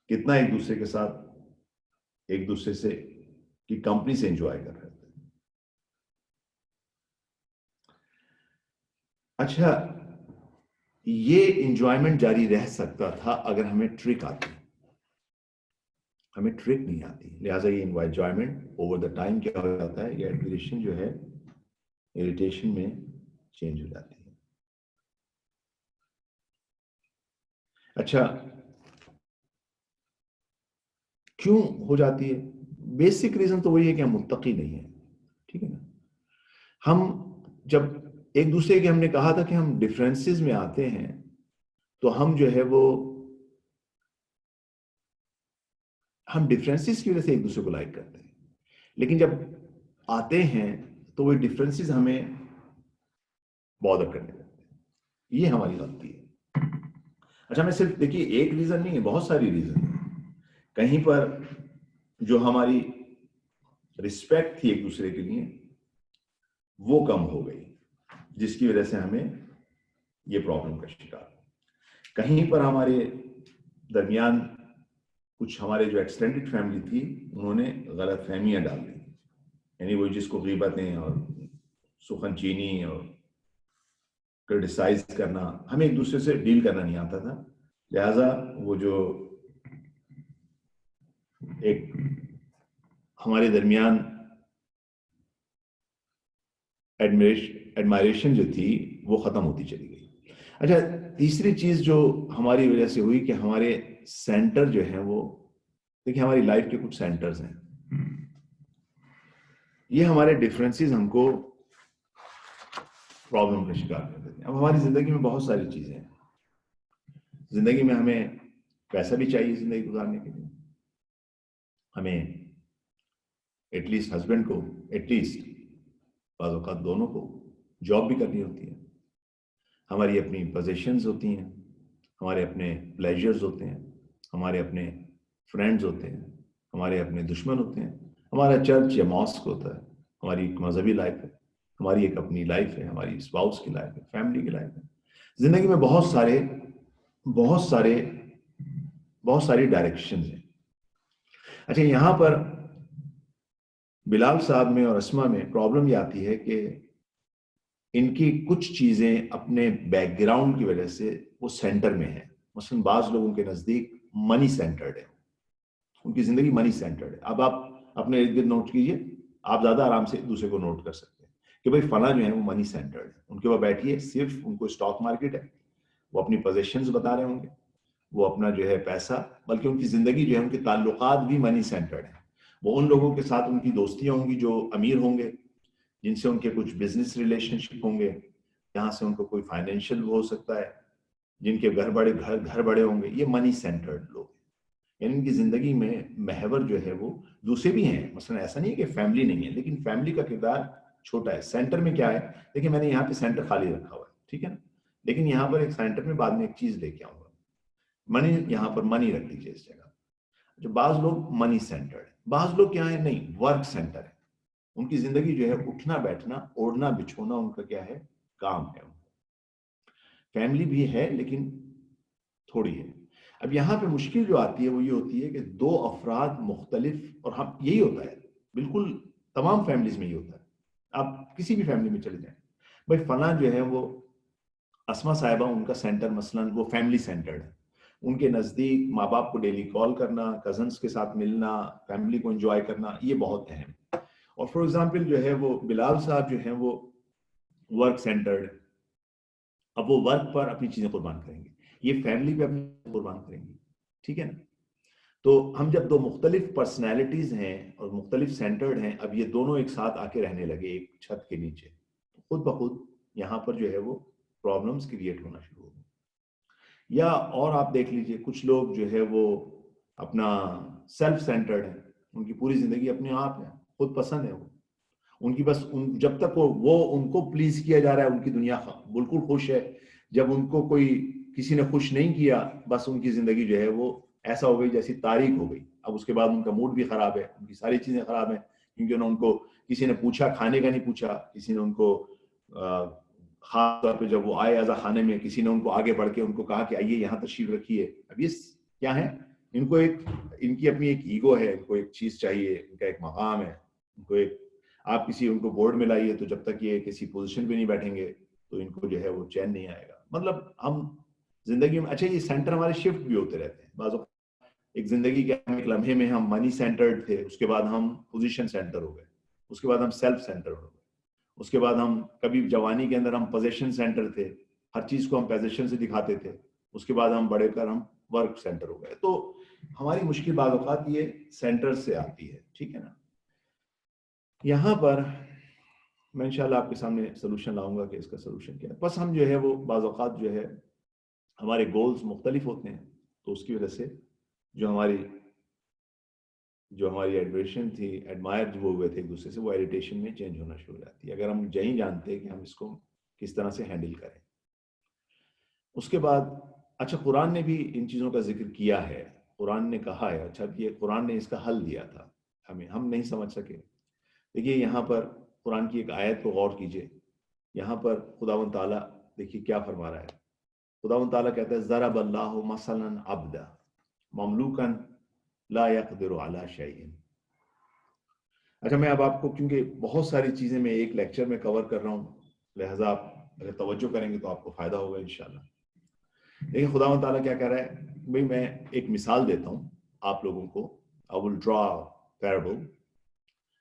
کتنا ایک دوسرے کے ساتھ ایک دوسرے سے کی کمپنی سے انجوائے کر رہے تھے. اچھا, یہ انجوائمنٹ جاری رہ سکتا تھا اگر ہمیں ٹرک آتی. ہمیں ٹرک نہیں آتی, لہٰذا یہ انجوائمنٹ اوور دا ٹائم کیا ہو جاتا ہے, یہ ایڈمیریشن جو ہے اریٹیشن میں چینج ہو جاتی ہے. اچھا, کیوں ہو جاتی ہے؟ بیسک ریزن تو وہی ہے کہ ہم متقی نہیں ہیں, ٹھیک ہے نا. ہم جب ایک دوسرے کے, ہم نے کہا تھا کہ ہم ڈفرینسز میں آتے ہیں تو ہم جو ہے وہ ہم ڈفرینسز کی وجہ سے ایک دوسرے کو لائک کرتے ہیں, لیکن جب آتے ہیں تو وہ ڈفرینسز ہمیں بادر کرنے لگتے ہیں. یہ ہماری غلطی ہے. اچھا, میں صرف دیکھیے ایک ریزن نہیں ہے, بہت ساری ریزن ہیں. کہیں پر جو ہماری رسپیکٹ تھی ایک دوسرے کے لیے وہ کم ہو گئی, جس کی وجہ سے ہمیں یہ پرابلم کا شکار. کہیں پر ہمارے درمیان کچھ ہمارے جو ایکسٹینڈڈ فیملی تھی انہوں نے غلط فہمیاں ڈال دی, یعنی وہ جس کو غیبتیں اور سخن چینی اور کرٹیسائز کرنا, ہمیں ایک دوسرے سے ڈیل کرنا نہیں آتا تھا. لہذا وہ جو ایک ہمارے درمیان ایڈمائریشن جو تھی وہ ختم ہوتی چلی گئی. اچھا, تیسری چیز جو ہماری وجہ سے ہوئی کہ ہمارے سینٹر جو ہیں وہ, دیکھیں ہماری لائف کے کچھ سینٹرز ہیں, یہ ہمارے ڈفرینسز ہم کو پرابلم کا شکار کر دیتے ہیں. اب ہماری زندگی میں بہت ساری چیزیں ہیں. زندگی میں ہمیں پیسہ بھی چاہیے زندگی گزارنے کے لیے, ہمیں ایٹ لیسٹ ہسبینڈ کو, ایٹ لیسٹ بعض اوقات دونوں کو جاب بھی کرنی ہوتی ہے. ہماری اپنی پوزیشنز ہوتی ہیں, ہمارے اپنے پلیجرز ہوتے ہیں, ہمارے اپنے فرینڈز ہوتے ہیں, ہمارے اپنے دشمن ہوتے ہیں, ہمارا چرچ یا ماسک ہوتا ہے, ہماری ایک مذہبی لائف ہے, ہماری ایک اپنی لائف ہے, ہماری اسپاؤس کی لائف ہے, فیملی کی لائف ہے. زندگی میں بہت ساری ڈائریکشنز ہیں. اچھا, یہاں پر بلال صاحب میں اور اسما میں پرابلم یہ آتی ہے کہ ان کی کچھ چیزیں اپنے بیک گراؤنڈ کی وجہ سے وہ سینٹر میں ہیں. مثلا بعض لوگوں کے نزدیک منی سینٹرڈ ہے, ان کی زندگی منی سینٹرڈ ہے. اب آپ اپنے ارد گرد نوٹ کیجئے, آپ زیادہ آرام سے دوسرے کو نوٹ کر سکتے ہیں کہ بھائی فلاں جو ہے وہ منی سینٹرڈ ہے. ان کے وہ بیٹھیے, صرف ان کو اسٹاک مارکیٹ ہے, وہ اپنی پوزیشنز بتا رہے ہوں گے, وہ اپنا جو ہے پیسہ, بلکہ ان کی زندگی جو ہے ان کے تعلقات بھی منی سینٹرڈ ہیں. وہ ان لوگوں کے ساتھ ان کی دوستیاں ہوں گی جو امیر ہوں گے, جن سے ان کے کچھ بزنس ریلیشن شپ ہوں گے, جہاں سے ان کو کوئی فائنینشیل ہو سکتا ہے, جن کے گھر بڑے ہوں گے. یہ منی سینٹرڈ لوگ ہیں. یعنی ان کی زندگی میں محور جو ہے وہ دوسرے بھی ہیں. مثلا ایسا نہیں ہے کہ فیملی نہیں ہے, لیکن فیملی کا کردار چھوٹا ہے. سینٹر میں کیا ہے, دیکھیں میں نے یہاں پہ سینٹر خالی رکھا ہوا ہے, ٹھیک ہے نا, لیکن یہاں پر ایک سینٹر میں بعد میں ایک چیز لے کے آؤں گا, منی, یہاں پر منی رکھ لیجیے اس جگہ. جو بعض لوگ منی سینٹرڈ ہیں, بعض لوگ کیا ہے, نہیں, ورک سینٹر ہے. ان کی زندگی جو ہے اٹھنا بیٹھنا, اوڑھنا بچھونا ان کا کیا ہے, کام ہے. فیملی بھی ہے لیکن تھوڑی ہے. اب یہاں پہ مشکل جو آتی ہے وہ یہ ہوتی ہے کہ دو افراد مختلف, اور ہم یہی ہوتا ہے بالکل تمام فیملیز میں یہ ہوتا ہے. آپ کسی بھی فیملی میں چلے جائیں, بھائی فلاں جو ہے وہ اسما صاحبہ, ان کا سینٹر مثلاً وہ فیملی سینٹرڈ ہے. ان کے نزدیک ماں باپ کو ڈیلی کال کرنا, کزنس کے ساتھ ملنا, فیملی کو انجوائے کرنا, یہ بہت اہم. اور فار ایگزامپل جو ہے وہ بلال صاحب جو ہیں وہ ورک سینٹرڈ. اب وہ ورک پر اپنی چیزیں قربان کریں گے, یہ فیملی پہ اپنی قربان کریں گے, ٹھیک ہے نا. تو ہم جب دو مختلف پرسنالٹیز ہیں اور مختلف سینٹرڈ ہیں, اب یہ دونوں ایک ساتھ آ کے رہنے لگے ایک چھت کے نیچے, خود بخود یہاں پر جو ہے وہ پرابلمز کریٹ ہونا شروع ہو گئے. یا اور آپ دیکھ لیجئے, کچھ لوگ جو ہے وہ اپنا سیلف سینٹرڈ ہیں, ان کی پوری زندگی اپنے آپ ہے, خود پسند ہے وہ, ان کی بس جب تک وہ ان کو پلیز کیا جا رہا ہے ان کی دنیا بالکل خوش ہے. جب ان کو کوئی کسی نے خوش نہیں کیا بس ان کی زندگی جو ہے وہ ایسا ہو گئی جیسی تاریخ ہو گئی. اب اس کے بعد ان کا موڈ بھی خراب ہے, ان کی ساری چیزیں خراب ہیں, کیونکہ ان کو کسی نے پوچھا کھانے کا نہیں پوچھا, کسی نے ان کو خاص طور پہ جب وہ آئے اعضا خانے میں کسی نے ان کو آگے بڑھ کے ان کو کہا کہ آئیے یہاں تشریف رکھیے. اب یہ کیا ہے, ان کو ایک ان کی اپنی ایک ایگو ہے, ان کو ایک چیز چاہیے, ان کا ایک مقام ہے, ان کو ایک آپ کسی ان کو بورڈ میں لائیے تو جب تک یہ کسی پوزیشن پہ نہیں بیٹھیں گے تو ان کو جو ہے وہ چین نہیں آئے گا. مطلب ہم زندگی میں اچھا یہ سینٹر ہمارے شفٹ بھی ہوتے رہتے ہیں. بعض ایک زندگی کے ایک لمحے میں ہم منی سینٹرڈ تھے, اس کے بعد ہم پوزیشن سینٹر ہو گئے, اس کے بعد ہم سیلف سینٹر ہو گئے, اس کے بعد ہم کبھی جوانی کے اندر ہم پوزیشن سینٹر تھے, ہر چیز کو ہم پوزیشن سے دکھاتے تھے, اس کے بعد ہم بڑے کر ہم ورک سینٹر ہو گئے. تو ہماری مشکل بعض اوقات یہ سینٹر سے آتی ہے, ٹھیک ہے نا. یہاں پر میں انشاءاللہ آپ کے سامنے سلوشن لاؤں گا کہ اس کا سلوشن کیا ہے. بس ہم جو ہے وہ بعض اوقات جو ہے ہمارے گولز مختلف ہوتے ہیں, تو اس کی وجہ سے جو ہماری ایڈمیریشن تھی, ایڈمائر جو ہوئے تھے ایک دوسرے سے, وہ ایریٹیشن میں چینج ہونا شروع ہو جاتی ہے اگر ہم نہیں جانتے کہ ہم اس کو کس طرح سے ہینڈل کریں. اس کے بعد اچھا قرآن نے بھی ان چیزوں کا ذکر کیا ہے, قرآن نے کہا ہے, اچھا یہ قرآن نے اس کا حل دیا تھا ہمیں, ہم نہیں سمجھ سکے. دیکھیے یہاں پر قرآن کی ایک آیت کو غور کیجئے, یہاں پر خداوند تعالیٰ دیکھیے کیا فرما رہا ہے. خداوند تعالیٰ کہتا ہے ضرب اللہ مثلا عبدا مملوکا لا يقدر على شيء. اچھا میں اب آپ کو کیونکہ بہت ساری چیزیں میں ایک لیکچر میں کور کر رہا ہوں, لہذا آپ اگر توجہ کریں گے تو آپ کو فائدہ ہوگا انشاءاللہ. دیکھیں خداوند تعالیٰ کیا کہہ رہا ہے, بھئی میں ایک مثال دیتا ہوں آپ لوگوں کو. I will draw a parable.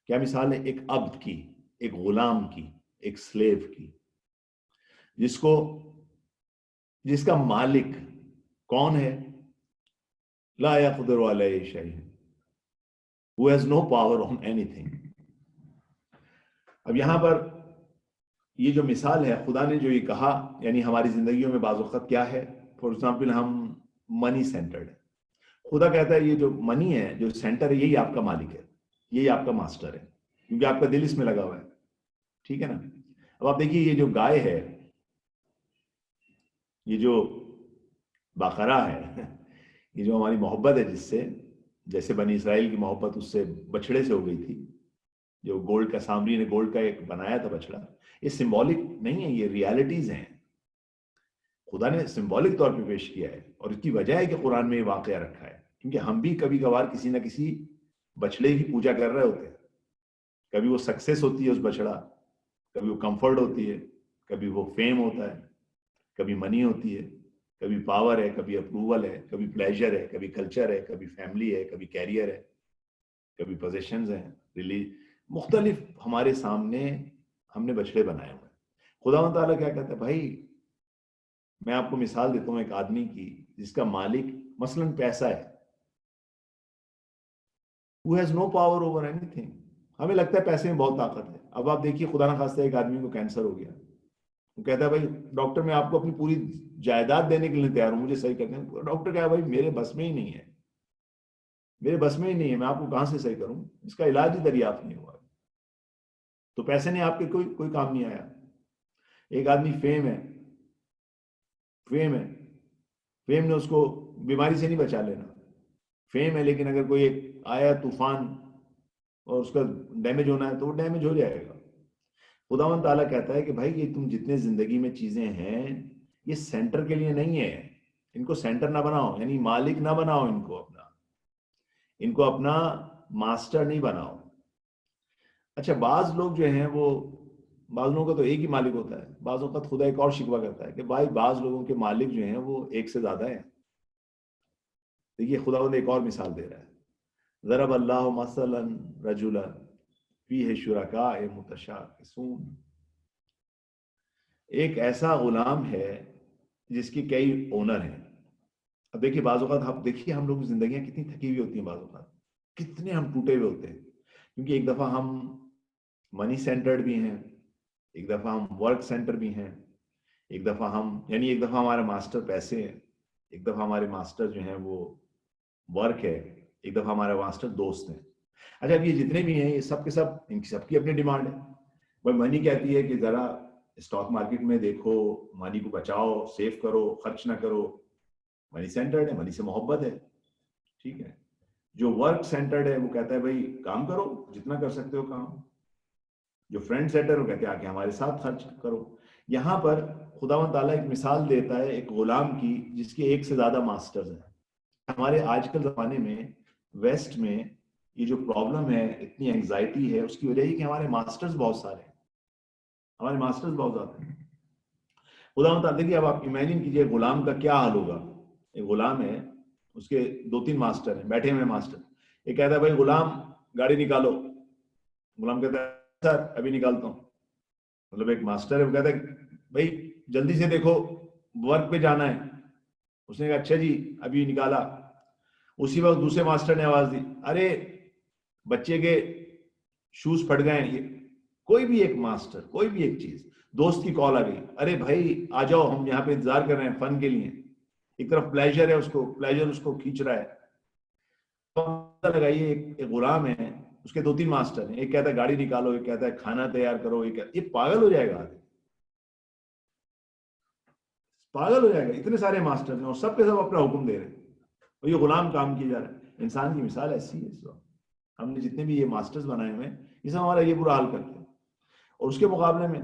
کیا مثال ہے, ایک عبد کی, ایک غلام کی, ایک سلیو کی, جس کا مالک کون ہے, لا يقدر علیہ شیء, who has no power on anything. اب یہاں پر یہ جو مثال ہے خدا نے جو یہ کہا, یعنی ہماری زندگیوں میں بعض وقت کیا ہے, فار ایگزامپل ہم منی سینٹرڈ ہے. خدا کہتا ہے یہ جو منی ہے, جو سینٹر ہے, یہی آپ کا مالک ہے, یہی آپ کا ماسٹر ہے, کیونکہ آپ کا دل اس میں لگا ہوا ہے, ٹھیک ہے نا. اب آپ دیکھیے یہ جو گائے ہے, یہ جو باقرہ ہے, یہ جو ہماری محبت ہے جس سے, جیسے بنی اسرائیل کی محبت اس سے بچڑے سے ہو گئی تھی, جو گولڈ کا, سامری نے گولڈ کا ایک بنایا تھا بچڑا. یہ سمبولک نہیں ہے, یہ ریالٹیز ہیں, خدا نے سمبولک طور پہ پیش کیا ہے, اور اس کی وجہ ہے کہ قرآن میں یہ واقعہ رکھا ہے, کیونکہ ہم بھی کبھی کبھار کسی نہ کسی بچڑے کی پوجا کر رہے ہوتے ہیں. کبھی وہ سکسیس ہوتی ہے اس بچڑا, کبھی وہ کمفرٹ ہوتی ہے, کبھی وہ فیم ہوتا ہے, کبھی منی ہوتی ہے, کبھی پاور ہے, کبھی اپروول ہے, کبھی پلیجر ہے, کبھی کلچر ہے, کبھی فیملی ہے, کبھی کیریئر ہے, کبھی پوزیشنز ہیں, مختلف ہمارے سامنے ہم نے بچڑے بنائے ہوئے ہیں. خداوند تعالیٰ کیا کہتا ہے, بھائی میں آپ کو مثال دیتا ہوں ایک آدمی کی جس کا مالک مثلا پیسہ ہے, who has no power over anything. ہمیں لگتا ہے پیسے میں بہت طاقت ہے. اب آپ دیکھیے خدا نہ خواستہ ایک آدمی کو کینسر ہو گیا, وہ کہتا ہے بھائی ڈاکٹر میں آپ کو اپنی پوری جائیداد دینے کے لیے تیار ہوں, مجھے صحیح کرتے ہیں. ڈاکٹر کہا بھائی میرے بس میں ہی نہیں ہے, میرے بس میں ہی نہیں ہے, میں آپ کو کہاں سے صحیح کروں, اس کا علاج ہی دریافت نہیں ہوا. تو پیسے نے آپ کے کوئی کام نہیں آیا. ایک آدمی فیم ہے, فیم نے اس کو بیماری سے نہیں بچا لینا. فیم ہے لیکن اگر کوئی ایک آیا طوفان اور اس کا ڈیمیج ہونا ہے تو وہ ڈیمیج ہو جائے گا. خداوند تعالیٰ کہتا ہے کہ بھائی یہ تم جتنے زندگی میں چیزیں ہیں یہ سینٹر کے لیے نہیں ہے, ان کو سینٹر نہ بناؤ, یعنی مالک نہ بناؤ, ان کو اپنا ماسٹر نہیں بناؤ. اچھا بعض لوگ جو ہیں وہ, بعض لوگوں کا تو ایک ہی مالک ہوتا ہے, بعض اوقات خدا ایک اور شکوہ کرتا ہے کہ بھائی بعض لوگوں کے مالک جو ہیں وہ ایک سے زیادہ ہیں. دیکھیے خداوند ایک اور مثال دے رہا ہے, ضرب اللہ مثلا رجلا فیہ شرکاء متشاکسون. ایک ایسا غلام ہے جس کی کئی اونر ہیں. اب دیکھیے بعض اوقات آپ دیکھیے ہم لوگ زندگیاں کتنی تھکی ہوئی ہوتی ہیں, بعض اوقات کتنے ہم ٹوٹے ہوئے ہوتے ہیں, کیونکہ ایک دفعہ ہم منی سینٹرڈ بھی ہیں, ایک دفعہ ہم ورک سینٹر بھی ہیں, ایک دفعہ ایک دفعہ ہمارا ماسٹر پیسے ہے, ایک دفعہ ہمارے ماسٹر جو ہیں وہ ورک ہے, ایک دفعہ ہمارا ماسٹر دوست ہیں. اچھا اب یہ جتنے بھی ہیں یہ سب کے سب, ان کی سب کی اپنی ڈیمانڈ ہے. بھائی منی کہتی ہے کہ ذرا اسٹاک مارکیٹ میں دیکھو، منی کو بچاؤ، سیو کرو، خرچ نہ کرو. منی سینٹرڈ ہے، منی سے محبت ہے. ٹھیک ہے. جو ورک سینٹرڈ ہے وہ کہتا ہے بھائی کام کرو، جتنا کر سکتے ہو کام. جو فرینڈ سینٹر وہ کہتے ہیں آ کے ہمارے ساتھ خرچ کرو. یہاں پر خداوند تعالیٰ ایک مثال دیتا ہے ایک غلام کی جس کے ایک سے زیادہ ماسٹرز ہیں. ہمارے آج کل زمانے میں ویسٹ میں یہ جو پرابلم ہے، اتنی اینگزائٹی ہے، اس کی وجہ یہ کہ ہمارے ماسٹرز بہت سارے ہیں، ہمارے ماسٹرز بہت زیادہ ہیں. خداوند تعالیٰ دیکھیے، اب آپ امیجن کیجئے غلام کا کیا حال ہوگا. ایک غلام ہے، اس کے 2-3 ماسٹر ہیں، بیٹھے ہوئے ماسٹر. یہ کہتا ہے بھائی غلام گاڑی نکالو. غلام کہتا ہے سر ابھی نکالتا ہوں. مطلب ایک ماسٹر ہے، وہ کہتا ہے بھائی جلدی سے دیکھو ورک پہ جانا ہے. اس نے کہا اچھا جی ابھی نکالا. اسی وقت دوسرے ماسٹر نے آواز دی، ارے بچے کے شوز پھٹ گئے ہیں. کوئی بھی ایک ماسٹر، کوئی بھی ایک چیز. دوست کی کال آ گئی، ارے بھائی آ جاؤ ہم یہاں پہ انتظار کر رہے ہیں فن کے لیے. ایک طرف پلیجر ہے، پلیجر اس کو کھینچ رہا ہے. لگائیے ایک غلام ہے، اس کے 2-3 ماسٹر ہیں. ایک کہتا ہے گاڑی نکالو، ایک کہتا ہے کھانا تیار کرو. یہ پاگل ہو جائے گا، پاگل ہو جائے گا. اتنے سارے ماسٹر ہیں اور سب کے سب اپنا حکم دے رہے ہیں اور یہ غلام کام کیے جا رہا ہے. انسان کی مثال ایسی ہے. اس وقت ہم نے جتنے بھی یہ ماسٹرز بنائے ہوئے ہیں، یہ سب ہمارا یہ برا حال کرتے ہیں. اور اس کے مقابلے میں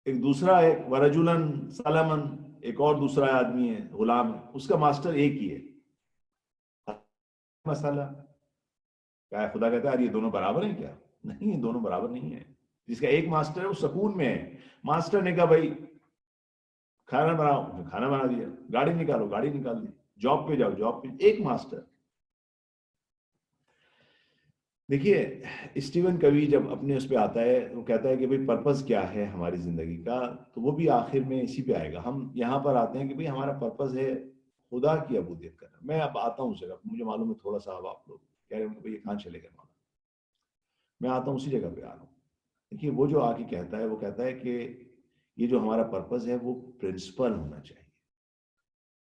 ایک دوسرا ہے ورجلن سلمن، ایک اور دوسرا آدمی ہے غلام ہے، اس کا ماسٹر ایک ہی ہے. مسئلہ کیا ہے؟ خدا کہتا ہے یہ دونوں برابر ہیں کیا؟ نہیں، یہ دونوں برابر نہیں ہیں. جس کا ایک ماسٹر ہے وہ سکون میں ہے. ماسٹر نے کہا بھائی کھانا بناؤ، کھانا بنا دیا. گاڑی نکالو، گاڑی نکال دی. جاب پہ جاؤ، جاب پہ. ایک ماسٹر. دیکھیے اسٹیون کوی جب اپنے اس پہ آتا ہے، وہ کہتا ہے کہ بھئی پرپز کیا ہے ہماری زندگی کا، تو وہ بھی آخر میں اسی پہ آئے گا. ہم یہاں پر آتے ہیں کہ بھئی ہمارا پرپز ہے خدا کی عبودیت کرنا. میں اب آتا ہوں اس جگہ، مجھے معلوم ہے تھوڑا سا اب آپ لوگ کہہ رہے ہوں کہ بھئی یہ کہاں چلے گئے مولانا. میں آتا ہوں اسی جگہ پہ آ رہا ہوں. دیکھیے وہ جو آ کے کہتا ہے، وہ کہتا ہے کہ یہ جو ہمارا پرپز ہے وہ پرنسپل ہونا چاہیے.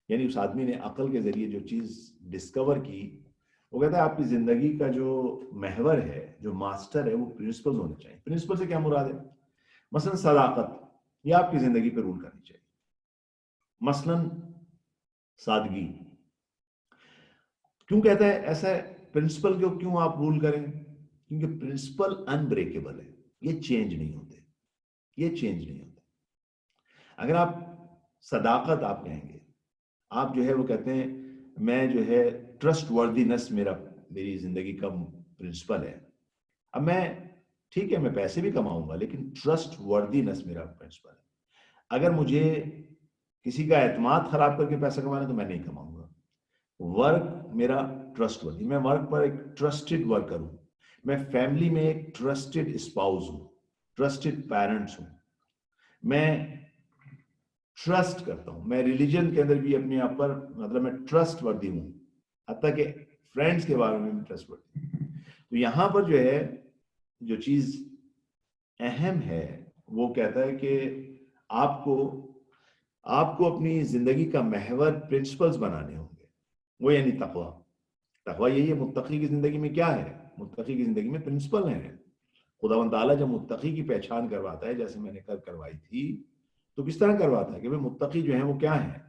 یعنی اس آدمی نے عقل کے ذریعے جو چیز ڈسکور کی، وہ کہتا ہے آپ کی زندگی کا جو محور ہے، جو ماسٹر ہے، وہ پرنسپل ہونے چاہیے. پرنسپل سے کیا مراد ہے؟ مثلا صداقت، یہ آپ کی زندگی پہ رول کرنی چاہیے. مثلا سادگی. کیوں کہتا ہے ایسا پرنسپل کو کیوں آپ رول کریں؟ کیونکہ پرنسپل انبریکیبل ہے، یہ چینج نہیں ہوتے، یہ چینج نہیں ہوتے. اگر آپ صداقت آپ کہیں گے، آپ جو ہے وہ کہتے ہیں میں جو ہے ٹرسٹ وردینس میری زندگی کا پرنسپل ہے. اب میں ٹھیک ہے میں پیسے بھی کماؤں گا لیکن ٹرسٹ وردینس میرا پرنسپل ہے. اگر مجھے کسی کا اعتماد خراب کر کے پیسہ کمانا تو میں نہیں کماؤں گا. ورک میرا ٹرسٹ وردی، میں ورک پر ایک ٹرسٹڈ ورکر ہوں. میں فیملی میں ایک ٹرسٹڈ اسپاؤز ہوں، ٹرسٹڈ پیرنٹس ہوں. میں ٹرسٹ کرتا ہوں. میں ریلیجن کے اندر بھی اپنے آپ پر مطلب میں ٹرسٹ وردی ہوں، حتیٰ کہ فرینڈس کے بارے میں بھی ٹرسٹ وردی ہوں. تو یہاں پر جو ہے جو چیز اہم ہے وہ کہتا ہے کہ آپ کو اپنی زندگی کا محور پرنسپلز بنانے ہوں گے. وہ یعنی تقوی. تقوی یہی ہے. متقی کی زندگی میں کیا ہے؟ متقی کی زندگی میں پرنسپل ہیں. خداوند تعالیٰ جب متقی کی پہچان کرواتا ہے، جیسے میں نے کل کروائی تھی، تو کس طرح کرواتا ہے کہ بھئی متقی جو ہیں وہ کیا ہیں؟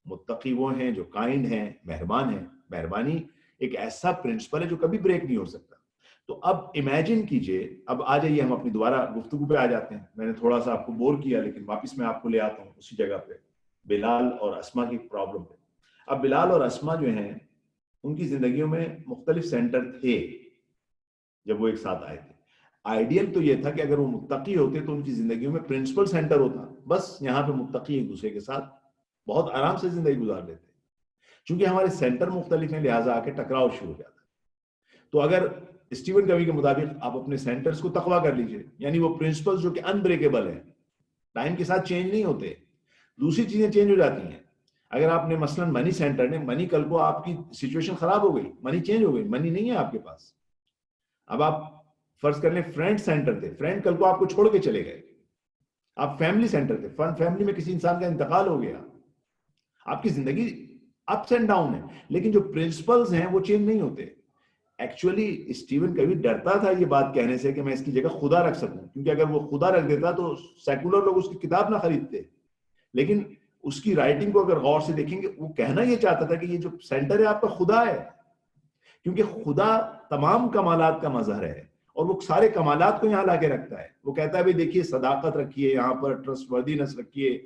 متقی وہ ہیں جو کائنڈ ہیں، مہربان ہیں. مہربانی ایک ایسا پرنسپل ہے جو کبھی بریک نہیں ہو سکتا. تو اب امیجن کیجئے، اب آ جائیے ہم اپنی دوبارہ گفتگو پہ آ جاتے ہیں. میں نے تھوڑا سا آپ کو بور کیا لیکن واپس میں آپ کو لے آتا ہوں اسی جگہ پہ، بلال اور اسما کی پرابلم پہ. اب بلال اور اسما جو ہیں ان کی زندگیوں میں مختلف سینٹر تھے جب وہ ایک ساتھ آئے تھے. آئیڈیل تو یہ تھا کہ اگر وہ متقی ہوتے تو ان کی زندگیوں میں پرنسپل سینٹر ہوتا. بس یہاں پہ متقی ایک دوسرے کے ساتھ بہت آرام سے زندگی گزار لیتے. چونکہ ہمارے سینٹر مختلف ہیں لہٰذا آ کے ٹکراؤ شروع ہو جاتا ہے. تو اگر اسٹیون کوی کے مطابق آپ اپنے سینٹرز کو تقویٰ کر لیجئے، یعنی وہ پرنسپلز جو کہ انبریکیبل ہیں، ٹائم کے ساتھ چینج نہیں ہوتے. دوسری چیزیں چینج ہو جاتی ہیں. اگر آپ نے مثلا منی سینٹر نے منی، کل کو آپ کی سچویشن خراب ہو گئی، منی چینج ہو گئی، منی نہیں ہے آپ کے پاس. اب آپ فرض کر لیں فرینڈ سینٹر تھے، فرینڈ کل کو آپ کو چھوڑ کے چلے گئے. آپ فیملی سینٹر تھے، فیملی میں کسی انسان کا انتقال ہو گیا. آپ کی زندگی اپس اینڈ ڈاؤن ہے لیکن جو پرنسپلز ہیں وہ چینج نہیں ہوتے. ایکچولی اسٹیون کبھی ڈرتا تھا یہ بات کہنے سے کہ میں اس کی جگہ خدا رکھ سکوں، کیونکہ اگر وہ خدا رکھ دیتا تو سیکولر لوگ اس کی کتاب نہ خریدتے. لیکن اس کی رائٹنگ کو اگر غور سے دیکھیں گے، وہ کہنا یہ چاہتا تھا کہ یہ جو سینٹر ہے آپ کا خدا ہے، کیونکہ خدا تمام کمالات کا مظہر ہے اور وہ سارے کمالات کو یہاں لا کے رکھتا ہے. وہ کہتا ہے بھائی دیکھیے صداقت رکھیے یہاں پر، ٹرسٹ وردینس رکھیے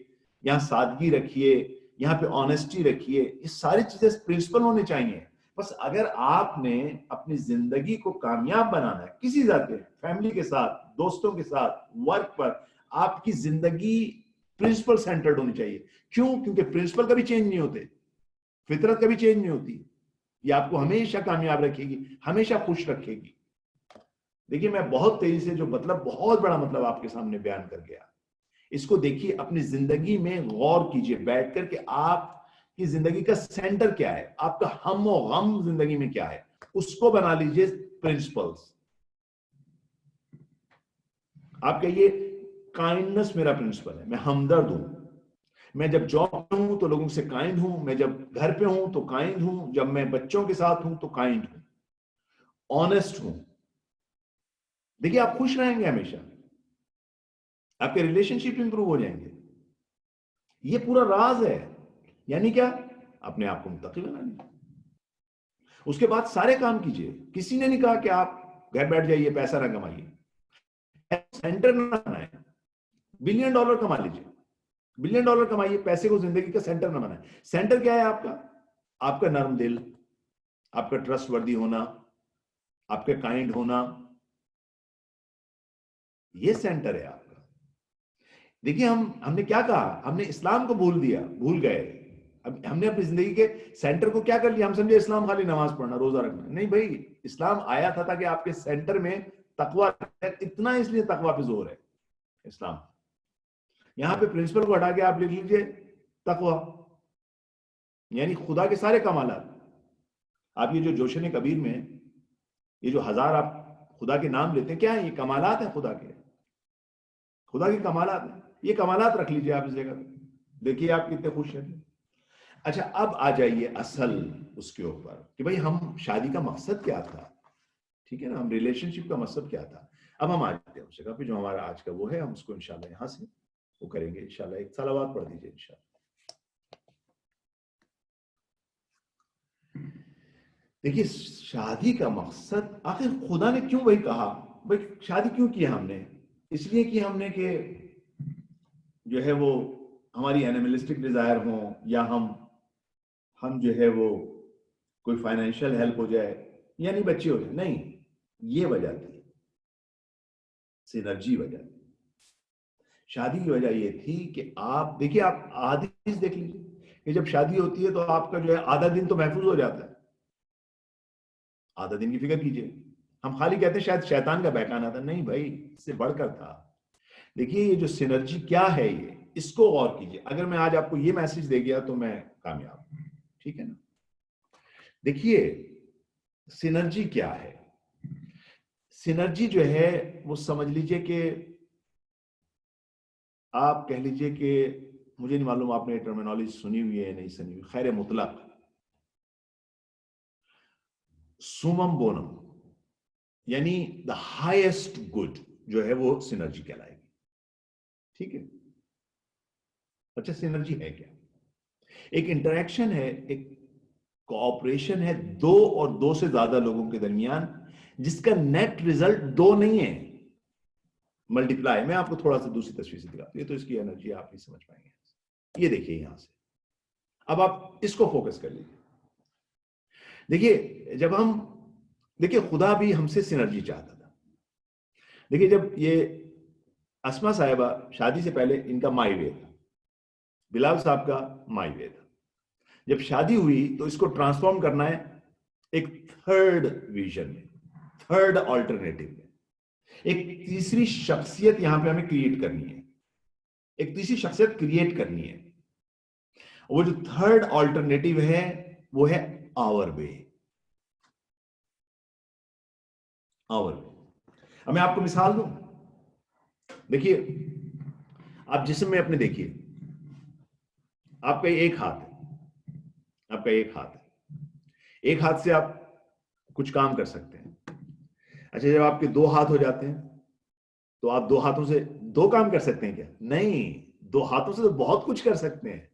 یہاں، سادگی رکھیے یہاں پہ، آنیسٹی رکھیے. یہ ساری چیزیں پرنسپل ہونے چاہیے. بس اگر آپ نے اپنی زندگی کو کامیاب بنانا ہے کسی ذات کے، فیملی کے ساتھ، دوستوں کے ساتھ، ورک پر، آپ کی زندگی پرنسپل سینٹرڈ ہونی چاہیے. کیوں؟ کیونکہ پرنسپل کبھی چینج نہیں ہوتے، فطرت کبھی چینج نہیں ہوتی. یہ آپ کو ہمیشہ کامیاب رکھے گی، ہمیشہ خوش رکھے گی. دیکھیے میں بہت تیزی سے جو مطلب، بہت بڑا مطلب آپ کے سامنے بیان کر گیا. اس کو دیکھیے، اپنی زندگی میں غور کیجئے بیٹھ کر کہ آپ کی زندگی کا سینٹر کیا ہے، آپ کا ہم و غم زندگی میں کیا ہے، اس کو بنا لیجئے پرنسپلز. آپ کہیے کائنڈنس میرا پرنسپل ہے، میں ہمدرد ہوں، میں جب جاب پہ ہوں تو لوگوں سے کائنڈ ہوں، میں جب گھر پہ ہوں تو کائنڈ ہوں، جب میں بچوں کے ساتھ ہوں تو کائنڈ ہوں، آنیسٹ ہوں. دیکھیے آپ خوش رہیں گے ہمیشہ، آپ کے ریلیشن شپ امپروو ہو جائیں گے. یہ پورا راز ہے. یعنی کیا؟ اپنے آپ کو متقی بنانا. اس کے بعد سارے کام کیجئے. کسی نے نہیں کہا کہ آپ گھر بیٹھ جائیے پیسہ نہ کمائیے، سینٹر نہ بنائیں. $1 بلین کما لیجئے، $1 بلین کمائیے، پیسے کو زندگی کا سینٹر نہ بنائیں. سینٹر کیا ہے آپ کا؟ آپ کا نرم دل، آپ کا ٹرسٹ وردی ہونا، آپ کا کائنڈ ہونا، یہ سینٹر ہے آپ کا. دیکھیے ہم نے کیا کہا؟ ہم نے اسلام کو بھول گئے. اب ہم نے اپنی زندگی کے سینٹر کو کیا کر لیا؟ ہم سمجھے اسلام خالی نماز پڑھنا، روزہ رکھنا. نہیں بھائی، اسلام آیا تھا کہ آپ کے سینٹر میں تقویٰ، اتنا اس لیے تقویٰ پہ زور ہے اسلام. یہاں پہ پرنسپل کو ہٹا کے آپ لکھ لیجئے تقویٰ، یعنی خدا کے سارے کمالات. آپ یہ جو جوشن کبیر میں یہ جو 1000 آپ خدا کے نام لیتے ہیں، کیا ہیں یہ؟ کمالات ہیں خدا کے، خدا کے کمالات ہیں. یہ کمالات رکھ لیجئے آپ اس جگہ پہ، دیکھیے آپ کتنے خوش ہیں. اچھا اب آ جائیے اصل اس کے اوپر کہ بھئی ہم شادی کا مقصد کیا تھا. ٹھیک ہے نا، ہم ریلیشن شپ کا مقصد کیا تھا. اب ہم آ جاتے ہیں اس جگہ پہ جو ہمارا آج کا وہ ہے، ہم اس کو انشاءاللہ یہاں سے وہ کریں گے. انشاءاللہ ایک صلوات پڑھ دیجئے انشاءاللہ. دیکھیے شادی کا مقصد، آخر خدا نے کیوں وہی کہا؟ بھئی شادی کیوں کی ہم نے؟ اس لیے کہ ہم نے کہ جو ہے وہ ہماری اینیملسٹک ڈیزائر ہوں، یا ہم جو ہے وہ کوئی فائنینشیل ہیلپ ہو جائے، یعنی بچے ہو جائے. نہیں، یہ وجہ تھی، سینرجی وجہ تھی. شادی کی وجہ یہ تھی کہ آپ دیکھیے، آپ حدیث دیکھ لیجیے کہ جب شادی ہوتی ہے تو آپ کا جو ہے آدھا دن تو محفوظ ہو جاتا ہے. آدھا دن کی فکر کیجئے. ہم خالی کہتے ہیں شاید شیطان کا بہکانا تھا. نہیں بھائی، اس سے بڑھ کر تھا. دیکھیے یہ جو سینرجی کیا ہے، یہ اس کو غور کیجئے. اگر میں آج آپ کو یہ میسج دے گیا تو میں کامیاب ہوں. ٹھیک ہے نا؟ دیکھیے سینرجی کیا ہے. سینرجی جو ہے وہ سمجھ لیجئے کہ آپ کہہ لیجئے کہ، مجھے نہیں معلوم آپ نے ٹرمینالوجی سنی ہوئی ہے نہیں سنی ہوئی، خیر مطلق سومم بونم، یعنی دا ہائیسٹ گڈ جو ہے وہ سینرجی کہلائے گی. ٹھیک ہے؟ اچھا سینرجی ہے کیا؟ ایک انٹریکشن ہے، ایک کوآپریشن ہے دو اور دو سے زیادہ لوگوں کے درمیان، جس کا نیٹ ریزلٹ دو نہیں ہے، ملٹیپلائی. میں آپ کو تھوڑا سا دوسری تصویر سے دکھاتا ہوں، یہ تو اس کی انرجی آپ نہیں سمجھ پائیں گے. یہ دیکھیے یہاں سے، اب آپ اس کو فوکس کر لیجیے. دیکھیے جب ہم دیکھیے خدا بھی ہم سے سینرجی چاہتا تھا. دیکھیے جب یہ اسما صاحبہ شادی سے پہلے ان کا مائی وے تھا، بلال صاحب کا مائی وے تھا. جب شادی ہوئی تو اس کو ٹرانسفارم کرنا ہے ایک تھرڈ ویژن میں، تھرڈ آلٹرنیٹو میں. ایک تیسری شخصیت یہاں پہ ہمیں کریٹ کرنی ہے، ایک تیسری شخصیت کریٹ کرنی ہے. وہ جو تھرڈ آلٹرنیٹو ہے وہ ہے آور وے. آور وے. اب میں آپ کو مثال دوں. دیکھیے آپ جسم میں اپنے دیکھیے، آپ کا ایک ہاتھ ہے، آپ کا ایک ہاتھ ہے. ایک ہاتھ سے آپ کچھ کام کر سکتے ہیں. اچھا جب آپ کے 2 ہاتھ ہو جاتے ہیں تو آپ 2 ہاتھوں سے 2 کام کر سکتے ہیں کیا؟ نہیں، 2 ہاتھوں سے تو بہت کچھ کر سکتے ہیں.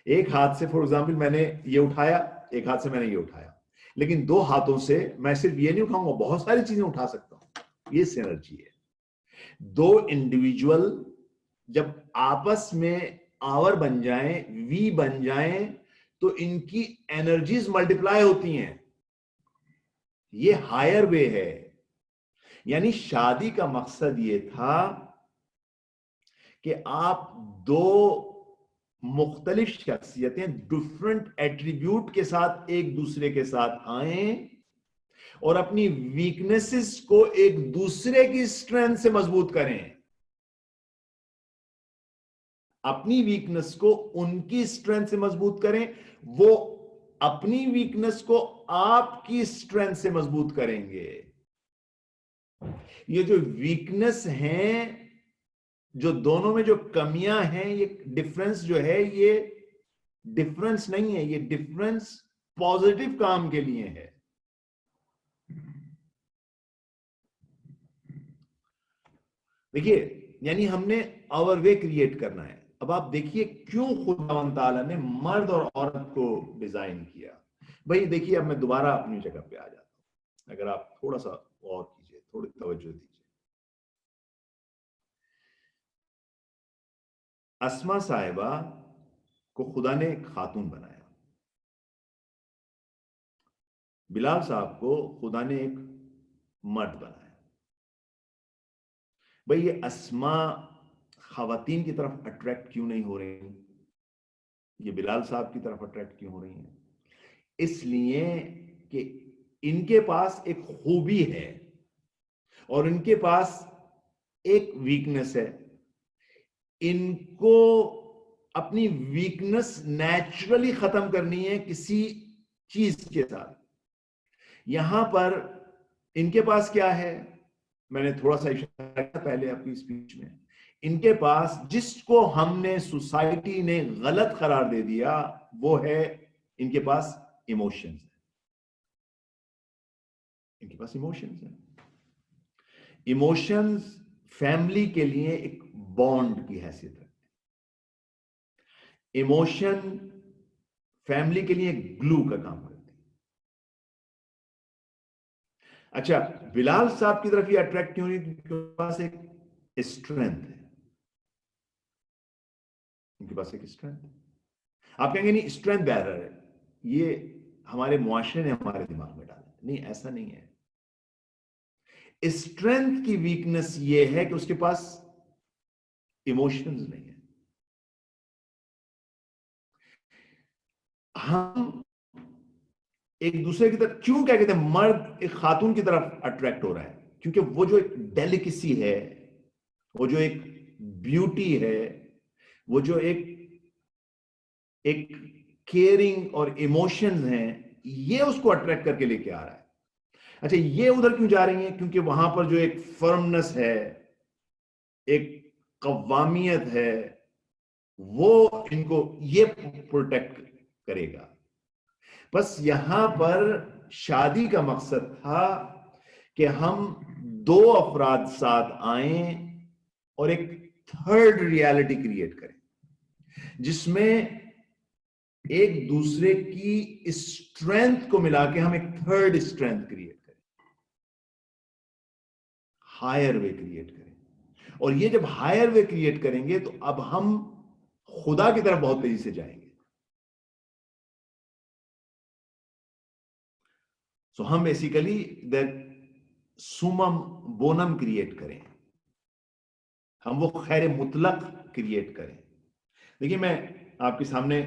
ایک ہاتھ سے فار ایگزامپل میں نے یہ اٹھایا، ایک ہاتھ سے میں نے یہ اٹھایا، لیکن 2 ہاتھوں سے میں صرف یہ نہیں اٹھاؤں گا، بہت ساری چیزیں اٹھا سکتا ہوں. یہ سینرجی ہے. 2 انڈیویجول جب آپس میں آور بن جائیں، وی بن جائیں، تو ان کی انرجیز ملٹیپلائی ہوتی ہیں. یہ ہائر وے ہے. یعنی شادی کا مقصد یہ تھا کہ آپ 2 مختلف شخصیتیں ڈفرنٹ ایٹریبیوٹ کے ساتھ ایک دوسرے کے ساتھ آئیں اور اپنی ویکنیسز کو ایک دوسرے کی اسٹرینتھ سے مضبوط کریں. اپنی ویکنس کو ان کی اسٹرینتھ سے مضبوط کریں، وہ اپنی ویکنس کو آپ کی اسٹرینتھ سے مضبوط کریں گے. یہ جو ویکنس ہیں، جو دونوں میں جو کمیاں ہیں، یہ ڈفرنس جو ہے، یہ ڈفرنس نہیں ہے، یہ ڈفرنس پازیٹو کام کے لیے ہے. دیکھیے، یعنی ہم نے آور وے کریٹ کرنا ہے. اب آپ دیکھیے کیوں خداوند تعالیٰ نے مرد اور عورت کو ڈیزائن کیا. بھائی دیکھیے، اب میں دوبارہ اپنی جگہ پہ آ جاتا ہوں. اگر آپ تھوڑا سا غور کیجئے، تھوڑی توجہ دیجئے. اسما صاحبہ کو خدا نے ایک خاتون بنایا، بلال صاحب کو خدا نے ایک مرد بنایا. بھئی یہ اسما خواتین کی طرف اٹریکٹ کیوں نہیں ہو رہی ہیں؟ یہ بلال صاحب کی طرف اٹریکٹ کیوں ہو رہی ہیں؟ اس لیے کہ ان کے پاس ایک خوبی ہے اور ان کے پاس ایک ویکنس ہے. ان کو اپنی ویکنس نیچرلی ختم کرنی ہے کسی چیز کے ساتھ. یہاں پر ان کے پاس کیا ہے؟ میں نے تھوڑا سا اشارہ کیا پہلے اپنی اسپیچ میں. ان کے پاس جس کو ہم نے سوسائٹی نے غلط قرار دے دیا، وہ ہے ان کے پاس ایموشنز. ان کے پاس ایموشنز ہیں. ایموشنز فیملی کے لیے ایک بانڈ کی حیثیت رکھتے ہیں. ایموشن فیملی کے لیے گلو کا کام کرتے ہیں. اچھا، بلال صاحب کی طرف یہ اٹریکٹ کیوں نہیں؟ ان کے پاس ایک اسٹرینتھ ہے. ان کے پاس ایک اسٹرینتھ ہے. آپ کہیں گے نہیں اسٹرینتھ بیرر ہے، یہ ہمارے معاشرے نے ہمارے دماغ میں ڈالا. نہیں، ایسا نہیں ہے. اسٹرینتھ کی ویکنس یہ ہے کہ اس کے پاس ایموشنز نہیں ہے. ہم ایک دوسرے کی طرف کیوں کیا کہتے ہیں مرد ایک خاتون کی طرف اٹریکٹ ہو رہا ہے؟ کیونکہ وہ جو ایک ڈیلیکسی ہے، وہ جو ایک بیوٹی ہے، وہ جو ایک کیئرنگ اور ایموشنز ہیں، یہ اس کو اٹریکٹ کر کے لے کے آ رہا ہے. اچھا، یہ ادھر کیوں جا رہی ہیں؟ کیونکہ وہاں پر جو ایک فرمنس ہے، ایک قوامیت ہے، وہ ان کو یہ پروٹیکٹ کرے گا. بس یہاں پر شادی کا مقصد تھا کہ ہم 2 افراد ساتھ آئیں اور ایک تھرڈ ریالٹی کریٹ کریں، جس میں ایک دوسرے کی اسٹرینتھ کو ملا کے ہم ایک تھرڈ اسٹرینتھ کریٹ کریں، ہائر وے کریٹ کریں. اور یہ جب ہائر وے کریٹ کریں گے تو اب ہم خدا کی طرف بہت تیزی سے جائیں گے. سو ہم بیسیکلی سومم بونم کریٹ کریں، ہم وہ خیر مطلق کریٹ کریں. دیکھیے، میں آپ کے سامنے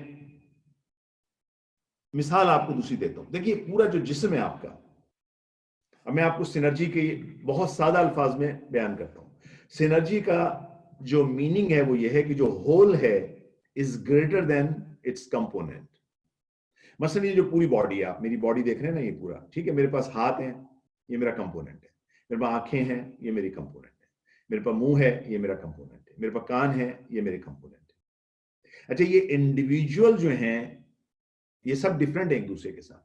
مثال آپ کو دوسری دیتا ہوں. دیکھیے، پورا جو جسم ہے آپ کا، اب میں آپ کو سینرجی کے بہت سادہ الفاظ میں بیان کرتا ہوں. سینرجی کا جو میننگ ہے وہ یہ ہے کہ جو ہول ہے is greater than its component. مثلا یہ جو پوری باڈی ہے، آپ میری باڈی دیکھ رہے ہیں نا، یہ پورا ٹھیک ہے. میرے پاس ہاتھ ہیں، یہ میرا کمپوننٹ ہے. میرے پاس آنکھیں ہیں، یہ میری کمپوننٹ ہے. میرے پاس منہ ہے، یہ میرا کمپوننٹ ہے. میرے پاس کان ہے، یہ میرے کمپوننٹ ہے. اچھا، یہ انڈیویجول جو ہیں یہ سب ڈفرینٹ ہیں ایک دوسرے کے ساتھ.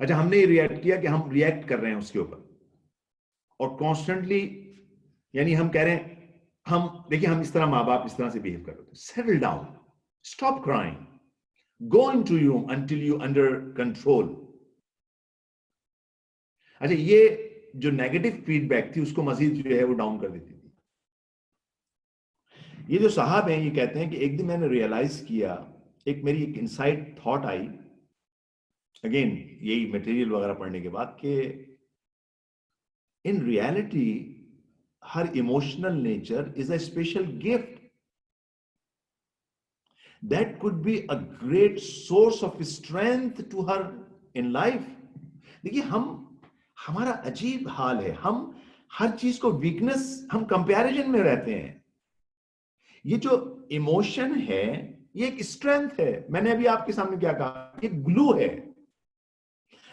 اچھا ہم نے یہ ریئیکٹ کیا کہ ہم ریئیکٹ کر رہے ہیں اس کے اوپر اور کانسٹنٹلی, یعنی ہم کہہ رہے ہیں ہم دیکھیے ہم اس طرح ماں باپ اس طرح سے بہیو کر رہے ہیں. Settle down, stop crying, go into you until you under control. اچھا یہ جو نیگیٹو فیڈ بیک تھی اس کو مزید جو ہے وہ ڈاؤن کر دیتی تھی. یہ جو صاحب ہیں یہ کہتے ہیں کہ ایک دن میں نے ریئلائز کیا, ایک میری ایک انسائٹ تھاٹ آئی اگین یہی مٹیریل وغیرہ پڑھنے کے بعد, کہ in reality Hare emotional nature is a special gift that could be a great source of strength to her in life. دیکھیے ہمارا عجیب حال ہے, ہم ہر چیز کو ویکنس, ہم کمپیریزن میں رہتے ہیں. یہ جو ایموشن ہے یہ ایک اسٹرینتھ ہے. میں نے ابھی آپ کے سامنے کیا کہا, یہ گلو ہے.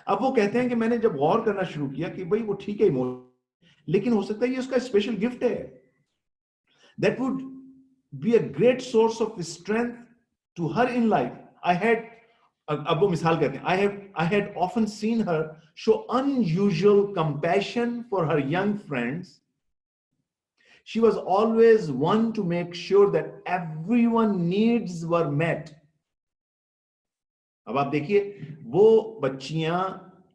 اب وہ کہتے ہیں کہ میں نے جب غور کرنا شروع کیا کہ بھائی وہ ٹھیک ہے ایموشن, لیکن ہو سکتا ہے یہ اس کا اسپیشل گفٹ ہے. That would be a great source of strength to her in life. I had, اب وہ مثال کہتے ہیں, I had often seen her show unusual compassion for her young friends. She was always one to make sure that everyone's needs were met. اب آپ دیکھیے وہ بچیاں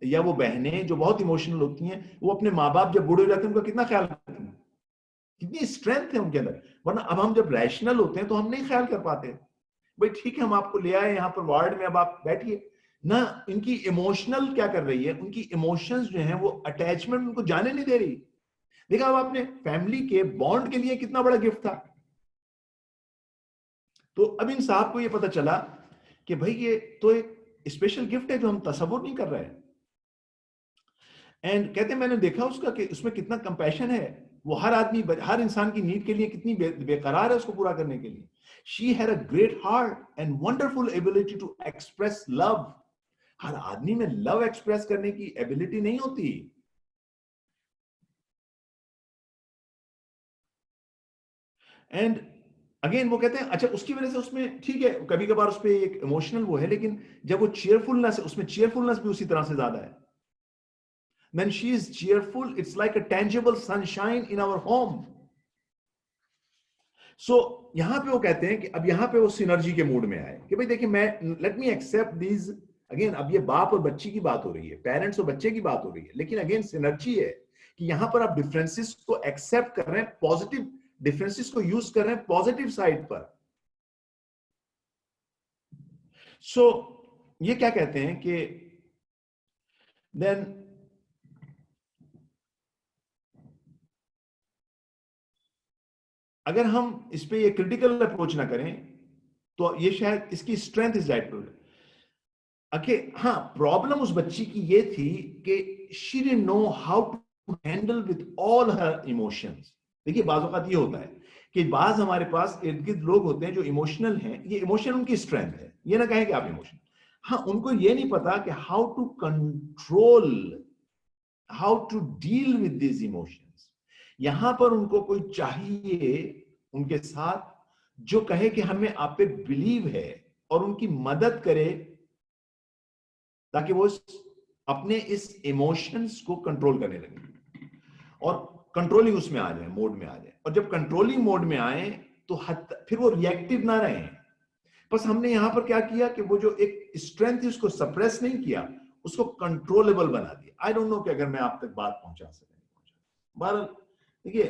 یا وہ بہنیں جو بہت ایموشنل ہوتی ہیں, وہ اپنے ماں باپ جب بوڑھے ہو جاتے ہیں ان کا کتنا خیال رکھتی ہیں, کتنی اسٹرینتھ ہے ان کے اندر. ورنہ اب ہم جب ریشنل ہوتے ہیں تو ہم نہیں خیال کر پاتے, بھائی ٹھیک ہے ہم آپ کو لے آئے یہاں پر وارڈ میں, اب آپ بیٹھیے نہ. ان کی ایموشنل کیا کر رہی ہے, ان کی ایموشنز جو ہیں وہ اٹیچمنٹ ان کو جانے نہیں دے رہی. دیکھا اب آپ نے فیملی کے بانڈ کے لیے کتنا بڑا گفٹ تھا. تو اب ان صاحب کو یہ پتا چلا کہ بھائی یہ تو ایک اسپیشل گفٹ ہے جو ہم تصور نہیں کر رہے ہیں. اینڈ کہتے ہیں میں نے دیکھا اس کا کہ اس میں کتنا کمپیشن ہے. وہ ہر آدمی, ہر انسان کی نیڈ کے لیے کتنی بے قرار ہے اس کو پورا کرنے کے لیے. She had a great heart and wonderful ability to express love. ہر آدمی میں لو ایکسپریس کرنے کی ایبلٹی نہیں ہوتی. اینڈ اگین وہ کہتے ہیں اچھا اس کی وجہ سے اس میں ٹھیک ہے کبھی کبھار اس پہ ایک ایموشنل وہ ہے, لیکن جب وہ چیئرفلنس ہے اس میں چیئرفلنس بھی اسی طرح سے زیادہ ہے. When she is cheerful, it's like a tangible sunshine in our home. So یہاں پہ وہ کہتے ہیں کہ اب یہاں پہ وہ سینرجی کے موڈ میں آئے کہ بھئی دیکھیں میں let me accept these. Again اب یہ باپ اور بچی کی بات ہو رہی ہے, پیرنٹس اور بچے کی بات ہو رہی ہے, لیکن اگین سینرجی ہے کہ یہاں پر آپ ڈفرینسز کو ایکسپٹ کر رہے ہیں, پازیٹیو ڈفرینسز کو یوز کر رہے ہیں پازیٹیو سائڈ پر. سو یہ کیا کہتے ہیں کہ دین اگر ہم اس پہ یہ کریٹیکل اپروچ نہ کریں تو یہ شاید اس کی اسٹرینتھ از رائٹ. ہاں پرابلم اس بچی کی یہ تھی کہ she didn't know how to handle with all her emotions. دیکھیے بعض اوقات یہ ہوتا ہے کہ بعض ہمارے پاس ارد گرد لوگ ہوتے ہیں جو ایموشنل ہیں, یہ ایموشن ان کی اسٹرینتھ ہے, یہ نہ کہیں کہ آپ ایموشنل. ہاں ان کو یہ نہیں پتا کہ how to control, how to deal with these emotions. یہاں پر ان کو کوئی چاہیے ان کے ساتھ جو کہے کہ ہمیں آپ پہ بلیو ہے اور ان کی مدد کرے تاکہ وہ اپنے اس ایموشنز کو کنٹرول کرنے لگے اور کنٹرولنگ اس میں آ جائیں, موڈ میں آ جائیں. اور جب کنٹرولنگ موڈ میں آئیں تو پھر وہ ریئیکٹیو نہ رہیں. بس ہم نے یہاں پر کیا کیا کہ وہ جو ایک اسٹرینتھ اس کو سپریس نہیں کیا, اس کو کنٹرولبل بنا دیا. آئی ڈونٹ نو کہ اگر میں آپ تک بات پہنچا سکیں. بہرحال دیکھیے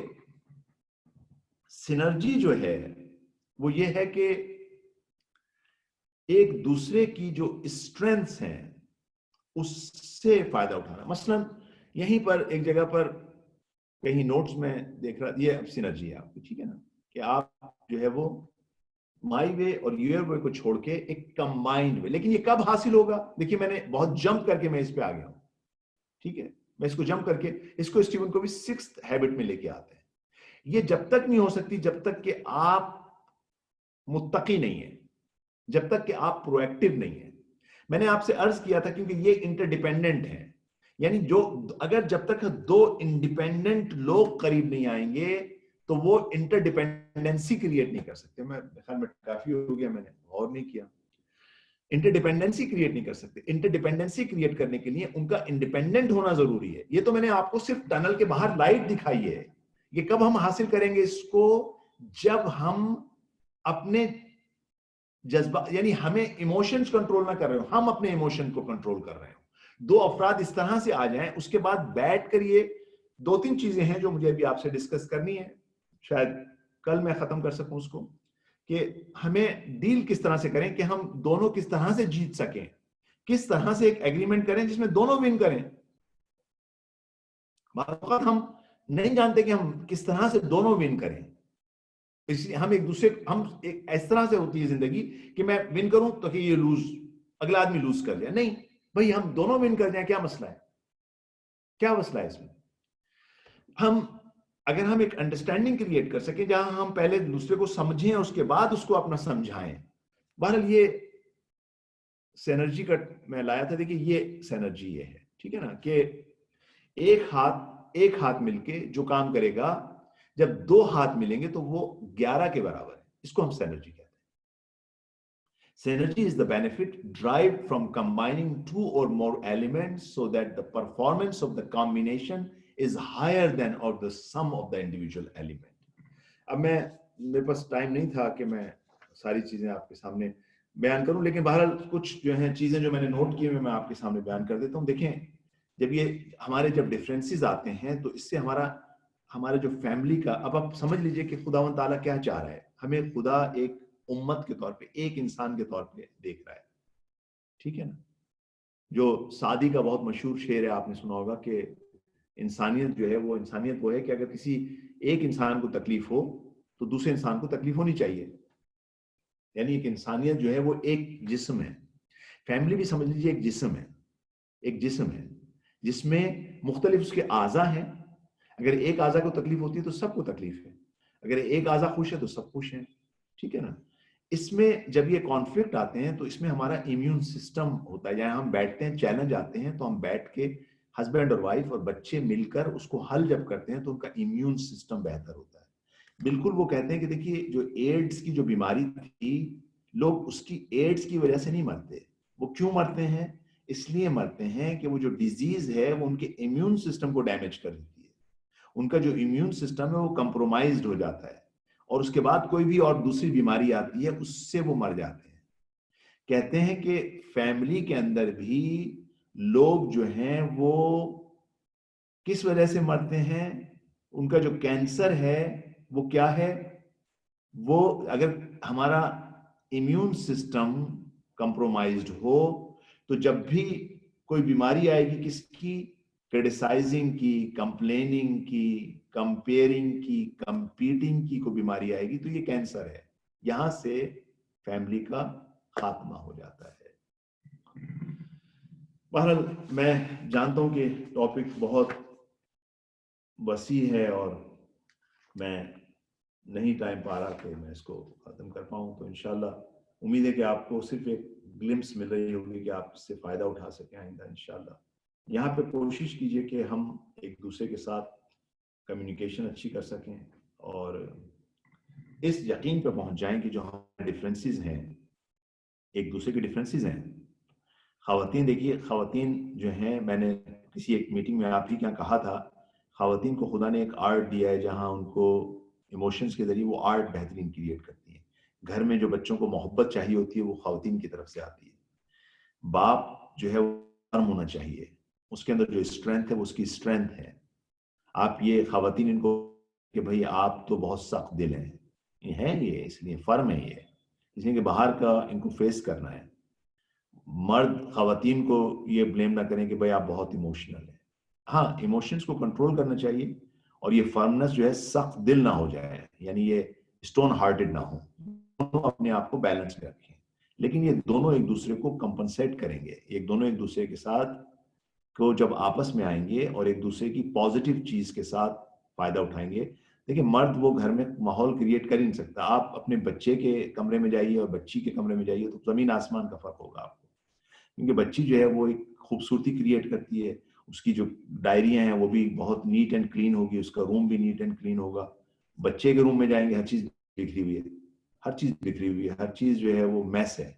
سینرجی جو ہے وہ یہ ہے کہ ایک دوسرے کی جو اسٹرینتھس ہیں اس سے فائدہ اٹھانا. مثلا یہیں پر ایک جگہ پر کہیں نوٹس میں دیکھ رہا, یہ اب سینرجی ہے آپ کو, ٹھیک ہے نا, کہ آپ جو ہے وہ مائی وے اور یور وے کو چھوڑ کے ایک کمبائنڈ وے. لیکن یہ کب حاصل ہوگا؟ دیکھیے میں نے بہت جمپ کر کے میں اس پہ آ گیا ہوں, ٹھیک ہے, میں اس کو جمپ کر کے اس کو اسٹیون کو بھی 6th ہیبٹ میں لے کے آتے ہیں. یہ جب تک نہیں ہو سکتی جب تک کہ آپ متقی نہیں ہیں, جب تک کہ آپ پرو ایکٹیو نہیں ہیں. میں نے آپ سے عرض کیا تھا کیونکہ یہ انٹر ڈیپینڈنٹ ہے, یعنی جو اگر جب تک دو انڈیپینڈنٹ لوگ قریب نہیں آئیں گے تو وہ انٹر ڈیپینڈنسی کریٹ نہیں کر سکتے. میں خیال میں کافی ہو گیا, میں نے غور نہیں کیا. انٹرڈیپینڈنسی کریٹ نہیں کر سکتے. انٹرڈیپینڈنسی کریٹ کرنے کے لیے ان کا انڈیپینڈنٹ ہونا ضروری ہے. یہ تو میں نے آپ کو صرف ٹنل کے باہر لائٹ دکھائی ہے. یہ کب ہم حاصل کریں گے اس کو؟ جب ہم اپنے جذبہ یعنی ہمیں ایموشنز کنٹرول نہ کر رہے ہو, ہم اپنے ایموشن کو کنٹرول کر رہے ہو. دو افراد اس طرح سے آ جائیں, اس کے بعد بیٹھ کر یہ 2-3 چیزیں ہیں جو مجھے ابھی آپ سے ڈسکس کرنی ہے, شاید کل میں ختم کر سکوں اس کو, کہ ہمیں ڈیل کس طرح سے کریں کہ ہم دونوں کس طرح سے جیت سکیں, کس طرح سے ایک ایگریمنٹ کریں جس میں دونوں ون کریں. بعض اوقات ہم نہیں جانتے کہ ہم کس طرح سے دونوں ون کریں, اس لیے ہم ایک دوسرے ہم ایک اس طرح سے ہوتی ہے زندگی کہ میں ون کروں تو کہ یہ لوز, اگلا آدمی لوز کر جائے. نہیں بھئی, ہم دونوں ون کر جائیں, کیا مسئلہ ہے, کیا مسئلہ ہے اس میں؟ اگر ہم ایک انڈرسٹینڈنگ کریٹ کر سکیں جہاں ہم پہلے دوسرے کو سمجھیں اس کے بعد اس کو اپنا سمجھائیں. بہرحال یہ سینرجی کا میں لایا تھا. دیکھیے یہ سینرجی یہ ہے, ٹھیک ہے نا, کہ ایک ہاتھ مل کے جو کام کرے گا, جب 2 ہاتھ ملیں گے تو وہ 11 کے برابر ہے. اس کو ہم سینرجی کہتے ہیں. Synergy is the benefit derived from combining 2 or more elements so that the performance of the combination is higher than or the sum of the individual element. اب میرے پاس ٹائم نہیں تھا کہ میں ساری چیزیں آپ کے سامنے بیان کروں, لیکن بہرحال کچھ جو ہیں چیزیں جو میں نے نوٹ کی میں آپ کے سامنے بیان کر دیتا ہوں. دیکھیں, جب یہ ہمارے جب ڈفرینسز آتے ہیں تو اس سے ہمارا جو فیملی کا, اب آپ سمجھ لیجئے کہ خداوند تعالیٰ کیا چاہ رہا ہے. ہمیں خدا ایک امت کے طور پہ, ایک انسان کے طور پہ دیکھ رہا ہے, ٹھیک ہے نا. جو سعدی کا بہت مشہور شعر ہے, آپ نے سنا ہوگا کہ انسانیت جو ہے وہ ہے کہ اگر کسی ایک انسان کو تکلیف ہو تو دوسرے انسان کو تکلیف ہونی چاہیے. یعنی ایک انسانیت جو ہے وہ ایک جسم ہے. فیملی بھی سمجھ لیجیے ایک جسم ہے, ایک جسم ہے جس میں مختلف اس کے اعضاء ہیں. اگر ایک اعضاء کو تکلیف ہوتی ہے تو سب کو تکلیف ہے, اگر ایک اعضاء خوش ہے تو سب خوش ہیں, ٹھیک ہے نا. اس میں جب یہ کانفلکٹ آتے ہیں تو اس میں ہمارا امیون سسٹم ہوتا ہے. جہاں ہم بیٹھتے ہیں, چیلنج آتے ہیں تو ہم بیٹھ کے ہسبینڈ اور وائف اور بچے مل کر اس کو حل جب کرتے ہیں تو ان کا امیون سسٹم بہتر ہوتا ہے. بالکل وہ کہتے ہیں کہ دیکھیے جو ایڈز کی جو بیماری تھی, لوگ اس کی ایڈز کی وجہ سے نہیں مرتے. وہ کیوں مرتے ہیں؟ اس لیے مرتے ہیں کہ وہ جو ڈیزیز ہے وہ ان کے امیون سسٹم کو ڈیمیج کر دیتی ہے. ان کا جو امیون سسٹم ہے وہ کمپرومائزڈ ہو جاتا ہے, اور اس کے بعد کوئی بھی اور دوسری بیماری آتی ہے اس سے وہ مر جاتے ہیں. کہتے ہیں کہ فیملی کے اندر بھی لوگ جو ہیں وہ کس وجہ سے مرتے ہیں؟ ان کا جو کینسر ہے وہ کیا ہے؟ وہ اگر ہمارا امیون سسٹم کمپرومائزڈ ہو تو جب بھی کوئی بیماری آئے گی, کس کی؟ کرٹیسائزنگ کی, کمپلیننگ کی, کمپیئرنگ کی, کمپیٹنگ کی کوئی بیماری آئے گی تو یہ کینسر ہے. یہاں سے فیملی کا خاتمہ ہو جاتا ہے. بہرحال میں جانتا ہوں کہ ٹاپک بہت وسیع ہے اور میں نہیں ٹائم پا رہا کہ میں اس کو ختم کر پاؤں. تو انشاءاللہ امید ہے کہ آپ کو صرف ایک گلمپس مل رہی ہوگی کہ آپ اس سے فائدہ اٹھا سکیں آئندہ انشاءاللہ. یہاں پہ کوشش کیجئے کہ ہم ایک دوسرے کے ساتھ کمیونیکیشن اچھی کر سکیں اور اس یقین پہ پہنچ جائیں کہ جو ہمارے ڈفرینسز ہیں, ایک دوسرے کے ڈفرینسز ہیں. خواتین, دیکھیے خواتین جو ہیں, میں نے کسی ایک میٹنگ میں آپ ہی کیا کہا تھا, خواتین کو خدا نے ایک آرٹ دیا ہے جہاں ان کو ایموشنز کے ذریعے وہ آرٹ بہترین کریٹ کرتی ہیں. گھر میں جو بچوں کو محبت چاہیے ہوتی ہے وہ خواتین کی طرف سے آتی ہے. باپ جو ہے وہ فرم ہونا چاہیے, اس کے اندر جو اسٹرینتھ ہے وہ اس کی اسٹرینتھ ہے. آپ یہ خواتین ان کو کہ بھئی آپ تو بہت سخت دل ہیں, یہ اس لیے فرم ہے, یہ اس لیے کہ باہر کا ان کو فیس کرنا ہے. مرد خواتین کو یہ بلیم نہ کریں کہ بھئی آپ بہت ایموشنل ہیں. ہاں, ایموشنز کو کنٹرول کرنا چاہیے اور یہ فرمنس جو ہے سخت دل نہ ہو جائے, یعنی یہ اسٹون ہارٹڈ نہ ہو. دونوں اپنے آپ کو بیلنس میں رکھیں, لیکن یہ دونوں ایک دوسرے کو کمپنسیٹ کریں گے. دونوں ایک دوسرے کے ساتھ کو جب آپس میں آئیں گے اور ایک دوسرے کی پازیٹیو چیز کے ساتھ فائدہ اٹھائیں گے. دیکھیں مرد وہ گھر میں ماحول کریٹ کر ہی نہیں سکتا. آپ اپنے بچے کے کمرے میں جائیے اور بچی کے کمرے میں جائیے تو زمین آسمان کا فرق ہوگا آپ کو, کیونکہ بچی جو ہے وہ ایک خوبصورتی کریٹ کرتی ہے. اس کی جو ڈائریاں ہیں وہ بھی بہت نیٹ اینڈ کلین ہوگی, اس کا روم بھی نیٹ اینڈ کلین ہوگا. بچے کے روم میں جائیں گے, ہر چیز بکھری ہوئی ہے, ہر چیز بکھری ہوئی ہے, ہر چیز جو ہے وہ میس ہے.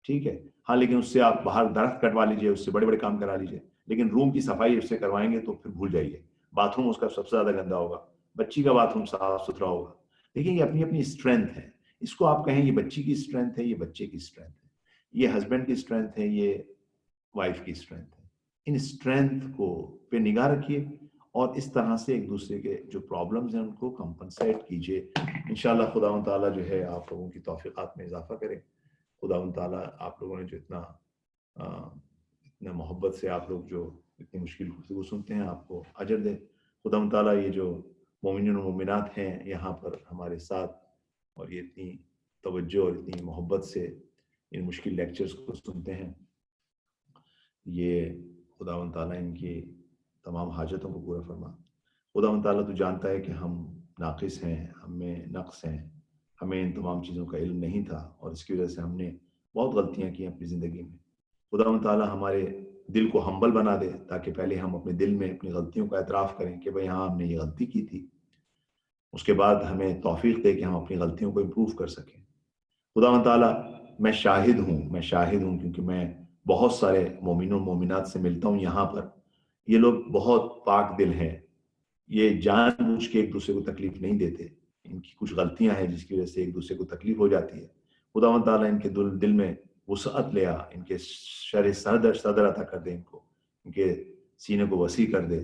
ٹھیک ہے. ہاں لیکن اس سے آپ باہر درخت کٹوا لیجیے, اس سے بڑے بڑے کام کرا لیجیے, لیکن روم کی صفائی اس سے کروائیں گے تو پھر بھول جائیے. باتھ روم اس کا سب سے زیادہ گندا ہوگا, بچی کا باتھ روم صاف ستھرا ہوگا. دیکھیں یہ اپنی اپنی اسٹرینتھ ہے. اس کو آپ کہیں یہ بچی کی اسٹرینتھ ہے, یہ بچے کی اسٹرینتھ ہے, یہ ہسبینڈ کی اسٹرینتھ ہے, یہ وائف کی اسٹرینتھ ہے. ان اسٹرینتھ کو پہ نگاہ رکھیے اور اس طرح سے ایک دوسرے کے جو پرابلمز ہیں ان کو کمپنسیٹ کیجیے. انشاءاللہ خداوند تعالیٰ جو ہے آپ لوگوں کی توفیقات میں اضافہ کرے. خداوند تعالیٰ آپ لوگوں نے جو اتنا محبت سے آپ لوگ جو اتنی مشکل گفتگو سنتے ہیں آپ کو اجر دے. خداوند تعالیٰ یہ جو مومنین و مومنات ہیں یہاں پر ہمارے ساتھ اور یہ اتنی توجہ اور اتنی محبت سے ان مشکل لیکچرز کو سنتے ہیں, یہ خداوند تعالیٰ ان کی تمام حاجتوں کو پورا فرما. خداوند تعالیٰ تو جانتا ہے کہ ہم ناقص ہیں, ہم میں نقص ہیں, ہمیں ان تمام چیزوں کا علم نہیں تھا اور اس کی وجہ سے ہم نے بہت غلطیاں کی اپنی زندگی میں. خداوند تعالیٰ ہمارے دل کو ہمبل بنا دے تاکہ پہلے ہم اپنے دل میں اپنی غلطیوں کا اعتراف کریں کہ بھئی ہاں ہم نے یہ غلطی کی تھی. اس کے بعد ہمیں توفیق دے کہ ہم اپنی غلطیوں کو امپروو کر سکیں. خداوند تعالیٰ میں شاہد ہوں کیونکہ میں بہت سارے مومنوں مومنات سے ملتا ہوں یہاں پر. یہ لوگ بہت پاک دل ہیں, یہ جان بوجھ کے ایک دوسرے کو تکلیف نہیں دیتے. ان کی کچھ غلطیاں ہیں جس کی وجہ سے ایک دوسرے کو تکلیف ہو جاتی ہے. خداوند تعالیٰ ان کے دل میں وسعت لے آ, ان کے شرح صدر عطا کر دے, ان کے سینے کو وسیع کر دے,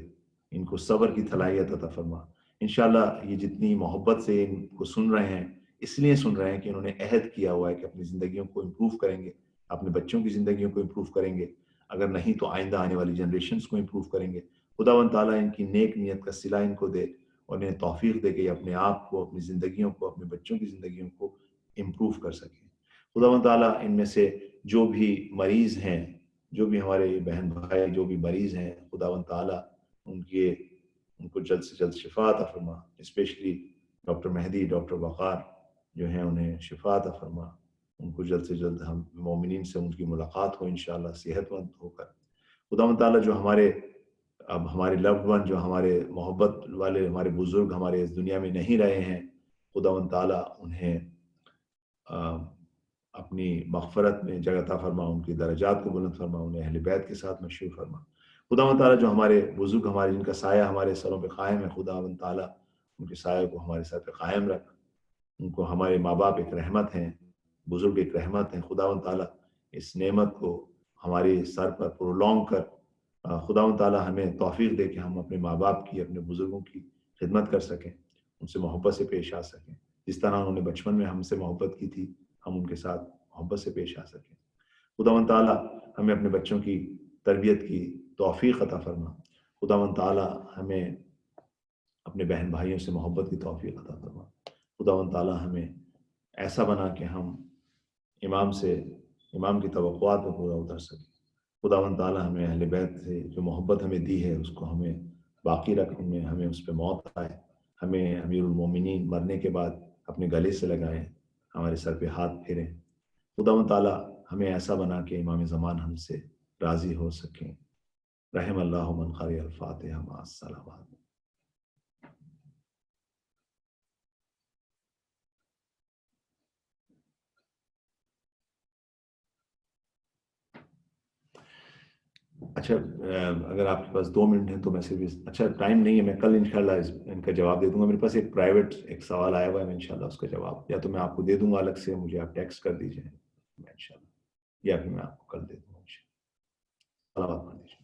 ان کو صبر کی صلاحیت عطا فرما. انشاءاللہ یہ جتنی محبت سے ان کو سن رہے ہیں اس لیے سن رہے ہیں کہ انہوں نے عہد کیا ہوا ہے کہ اپنی زندگیوں کو امپروو کریں گے, اپنے بچوں کی زندگیوں کو امپروو کریں گے, اگر نہیں تو آئندہ آنے والی جنریشنز کو امپروو کریں گے. خداوند تعالیٰ ان کی نیک نیت کا صلہ ان کو دے اور انہیں توفیق دے کہ اپنے آپ کو, اپنی زندگیوں کو, اپنے بچوں کی زندگیوں کو امپروو کر سکیں. خداوند تعالیٰ ان میں سے جو بھی مریض ہیں, جو بھی ہمارے بہن بھائی جو بھی مریض ہیں, خداوند تعالیٰ ان کو جلد سے جلد شفا عطا فرما. اسپیشلی ڈاکٹر مہدی, ڈاکٹر وقار جو ہیں انہیں شفا عطا فرما. ان کو جلد سے جلد ہم مومنین سے ان کی ملاقات ہو انشاءاللہ صحت مند ہو کر. خداوند تعالیٰ جو ہمارے لوڈ ون, جو ہمارے محبت والے ہمارے بزرگ ہمارے اس دنیا میں نہیں رہے ہیں, خداوند تعالیٰ انہیں اپنی مغفرت میں جگہ عطا فرما, ان کی درجات کو بلند فرما, انہیں اہل بیت کے ساتھ مشہور فرما. خداوند تعالیٰ جو ہمارے بزرگ ہمارے جن کا سایہ ہمارے سروں پہ قائم ہے, خداوند تعالیٰ ان کے سایہ کو ہمارے سر پہ قائم رکھ. ان کو ہمارے ماں باپ ایک رحمت ہیں, بزرگ ایک رحمت ہیں. خداوند تعالیٰ اس نعمت کو ہمارے سر پر پرولونگ کر خداوند تعالیٰ ہمیں توفیق دے کہ ہم اپنے ماں باپ کی, اپنے بزرگوں کی خدمت کر سکیں, ان سے محبت سے پیش آ سکیں. جس طرح انہوں نے بچپن میں ہم سے محبت کی تھی, ہم ان کے ساتھ محبت سے پیش آ سکیں. خداوند تعالیٰ ہمیں اپنے بچوں کی تربیت کی توفیق عطا فرما. خداوند تعالیٰ ہمیں اپنے بہن بھائیوں سے محبت کی توفیق عطا فرما. خداوند تعالیٰ ہمیں ایسا بنا کہ ہم امام کی توقعات میں پورا اتر سکیں. خداوند تعالیٰ ہمیں اہل بیت سے جو محبت ہمیں دی ہے اس کو ہمیں باقی رکھنے میں, ہمیں اس پہ موت آئے, ہمیں امیر المومنین مرنے کے بعد اپنے گلے سے لگائیں, ہمارے سر پہ ہاتھ پھیریں. خداوند تعالیٰ ہمیں ایسا بنا کہ امام زمان ہم سے راضی ہو سکیں. رحم اللہ من قرئ الفاتحہ مع الصلوات. اچھا اگر آپ کے پاس 2 منٹ ہیں تو میں صرف اچھا ٹائم نہیں ہے, میں کل انشاءاللہ ان کا جواب دے دوں گا. میرے پاس ایک پرائیویٹ سوال آیا ہوا ہے, میں انشاءاللہ اس کا جواب یا تو میں آپ کو دے دوں گا الگ سے, مجھے آپ ٹیکسٹ کر دیجیے انشاءاللہ, یا پھر میں آپ کو کل دے دوں گا انشاءاللہ. صلوات پڑھ دیجیے.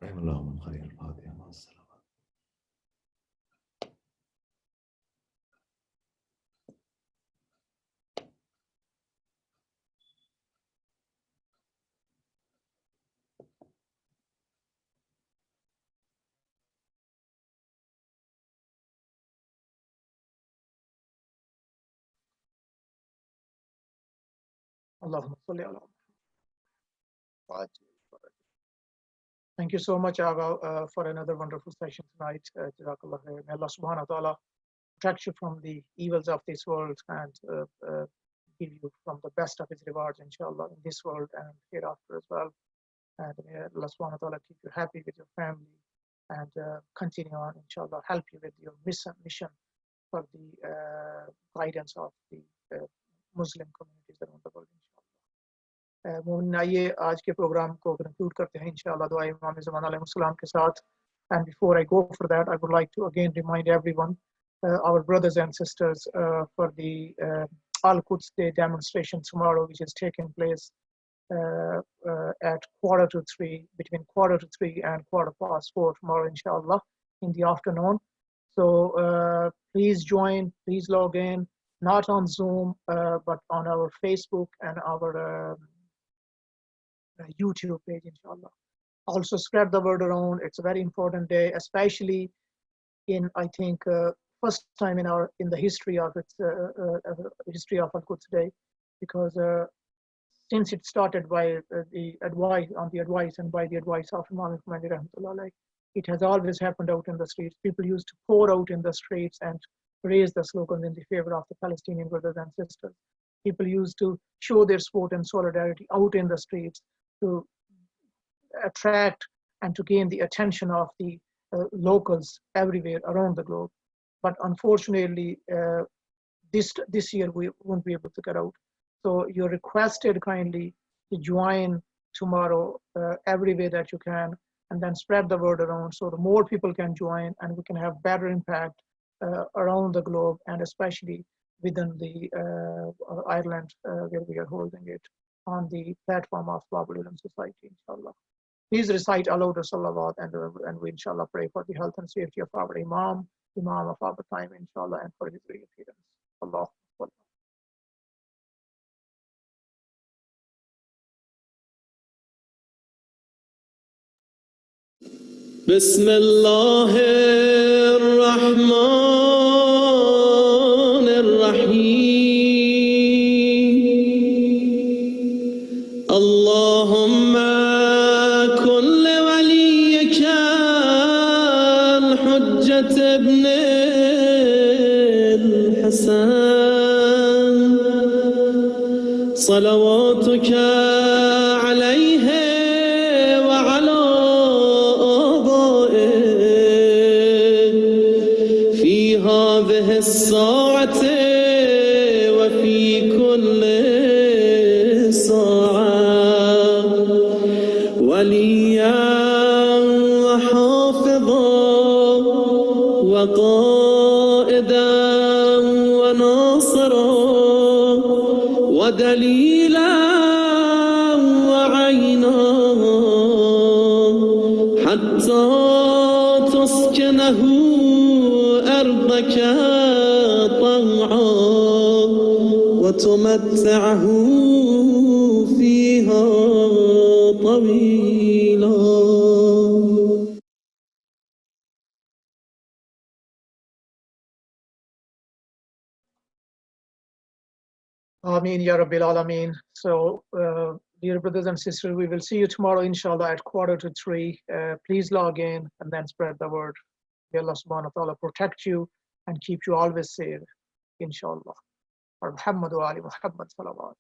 رحم اللہ من قرئ الفاتحہ مع الصلوات. Allahumma salli ala Muhammad. Thank you so much, Aga, for another wonderful session tonight. Jazakallah khair. May Allah subhanahu wa ta'ala protect you from the evils of this world, and give you from the best of his rewards, inshallah, in this world and hereafter as well. And may Allah subhanahu wa ta'ala keep you happy with your family, and continue on, inshallah, help you with your mission for the guidance of the Muslim communities around the world, inshallah. مومن آئیے آج کے programme کو conclude کرتے ہیں انشاءاللہ دعائے امام زمان علیہ السلام کے ساتھ. And before I go for that, I would like to again remind everyone, our brothers and sisters, for the Al-Quds Day demonstration tomorrow, which is taking place at 2:45, between 2:45 and 4:15 tomorrow, inshallah, in the afternoon. So please join, please log in, not on Zoom, but on our Facebook and our YouTube page, inshallah. Also spread the word around. It's a very important day, especially in, I think, first time in the history of its history of Al-Quds Day, because since it started by the advice and by the advice of Imam Khomeini rahmatullah alayhi, it has always happened out in the streets. People used to pour out in the streets and raise the slogans in the favor of the Palestinian brothers and sisters. People used to show their support and solidarity out in the streets to attract and to gain the attention of the locals everywhere around the globe. But unfortunately, this year we won't be able to get out. So you're requested kindly to join tomorrow every way that you can, and then spread the word around so the more people can join, and we can have better impact around the globe, and especially within the Ireland where we are holding it on the platform of Babul Ulum Society, inshallah. Please recite aloud the salawat, and we inshallah pray for the health and safety of our Imam of our time, inshallah, and for his reappearance. Allah. بسم الله الرحمن الرحيم اللهم كن لوليك الحجة ابن الحسن صلواتك عليه وعلى هذه الساعة وفي كل ساعة وليا وحافظا وقائدا وناصرا ودليلا وعينا حتى تسكنه أرضك طوعا وتمتعه فيها طويلا. Ameen Ya Rabbil Alameen. So, dear brothers and sisters, we will see you tomorrow, inshallah, at 2:45. Please log in and then spread the word. May Allah subhanahu wa ta'ala protect you and keep you always safe, inshallah. Muhammad wa ali Muhammad salawat.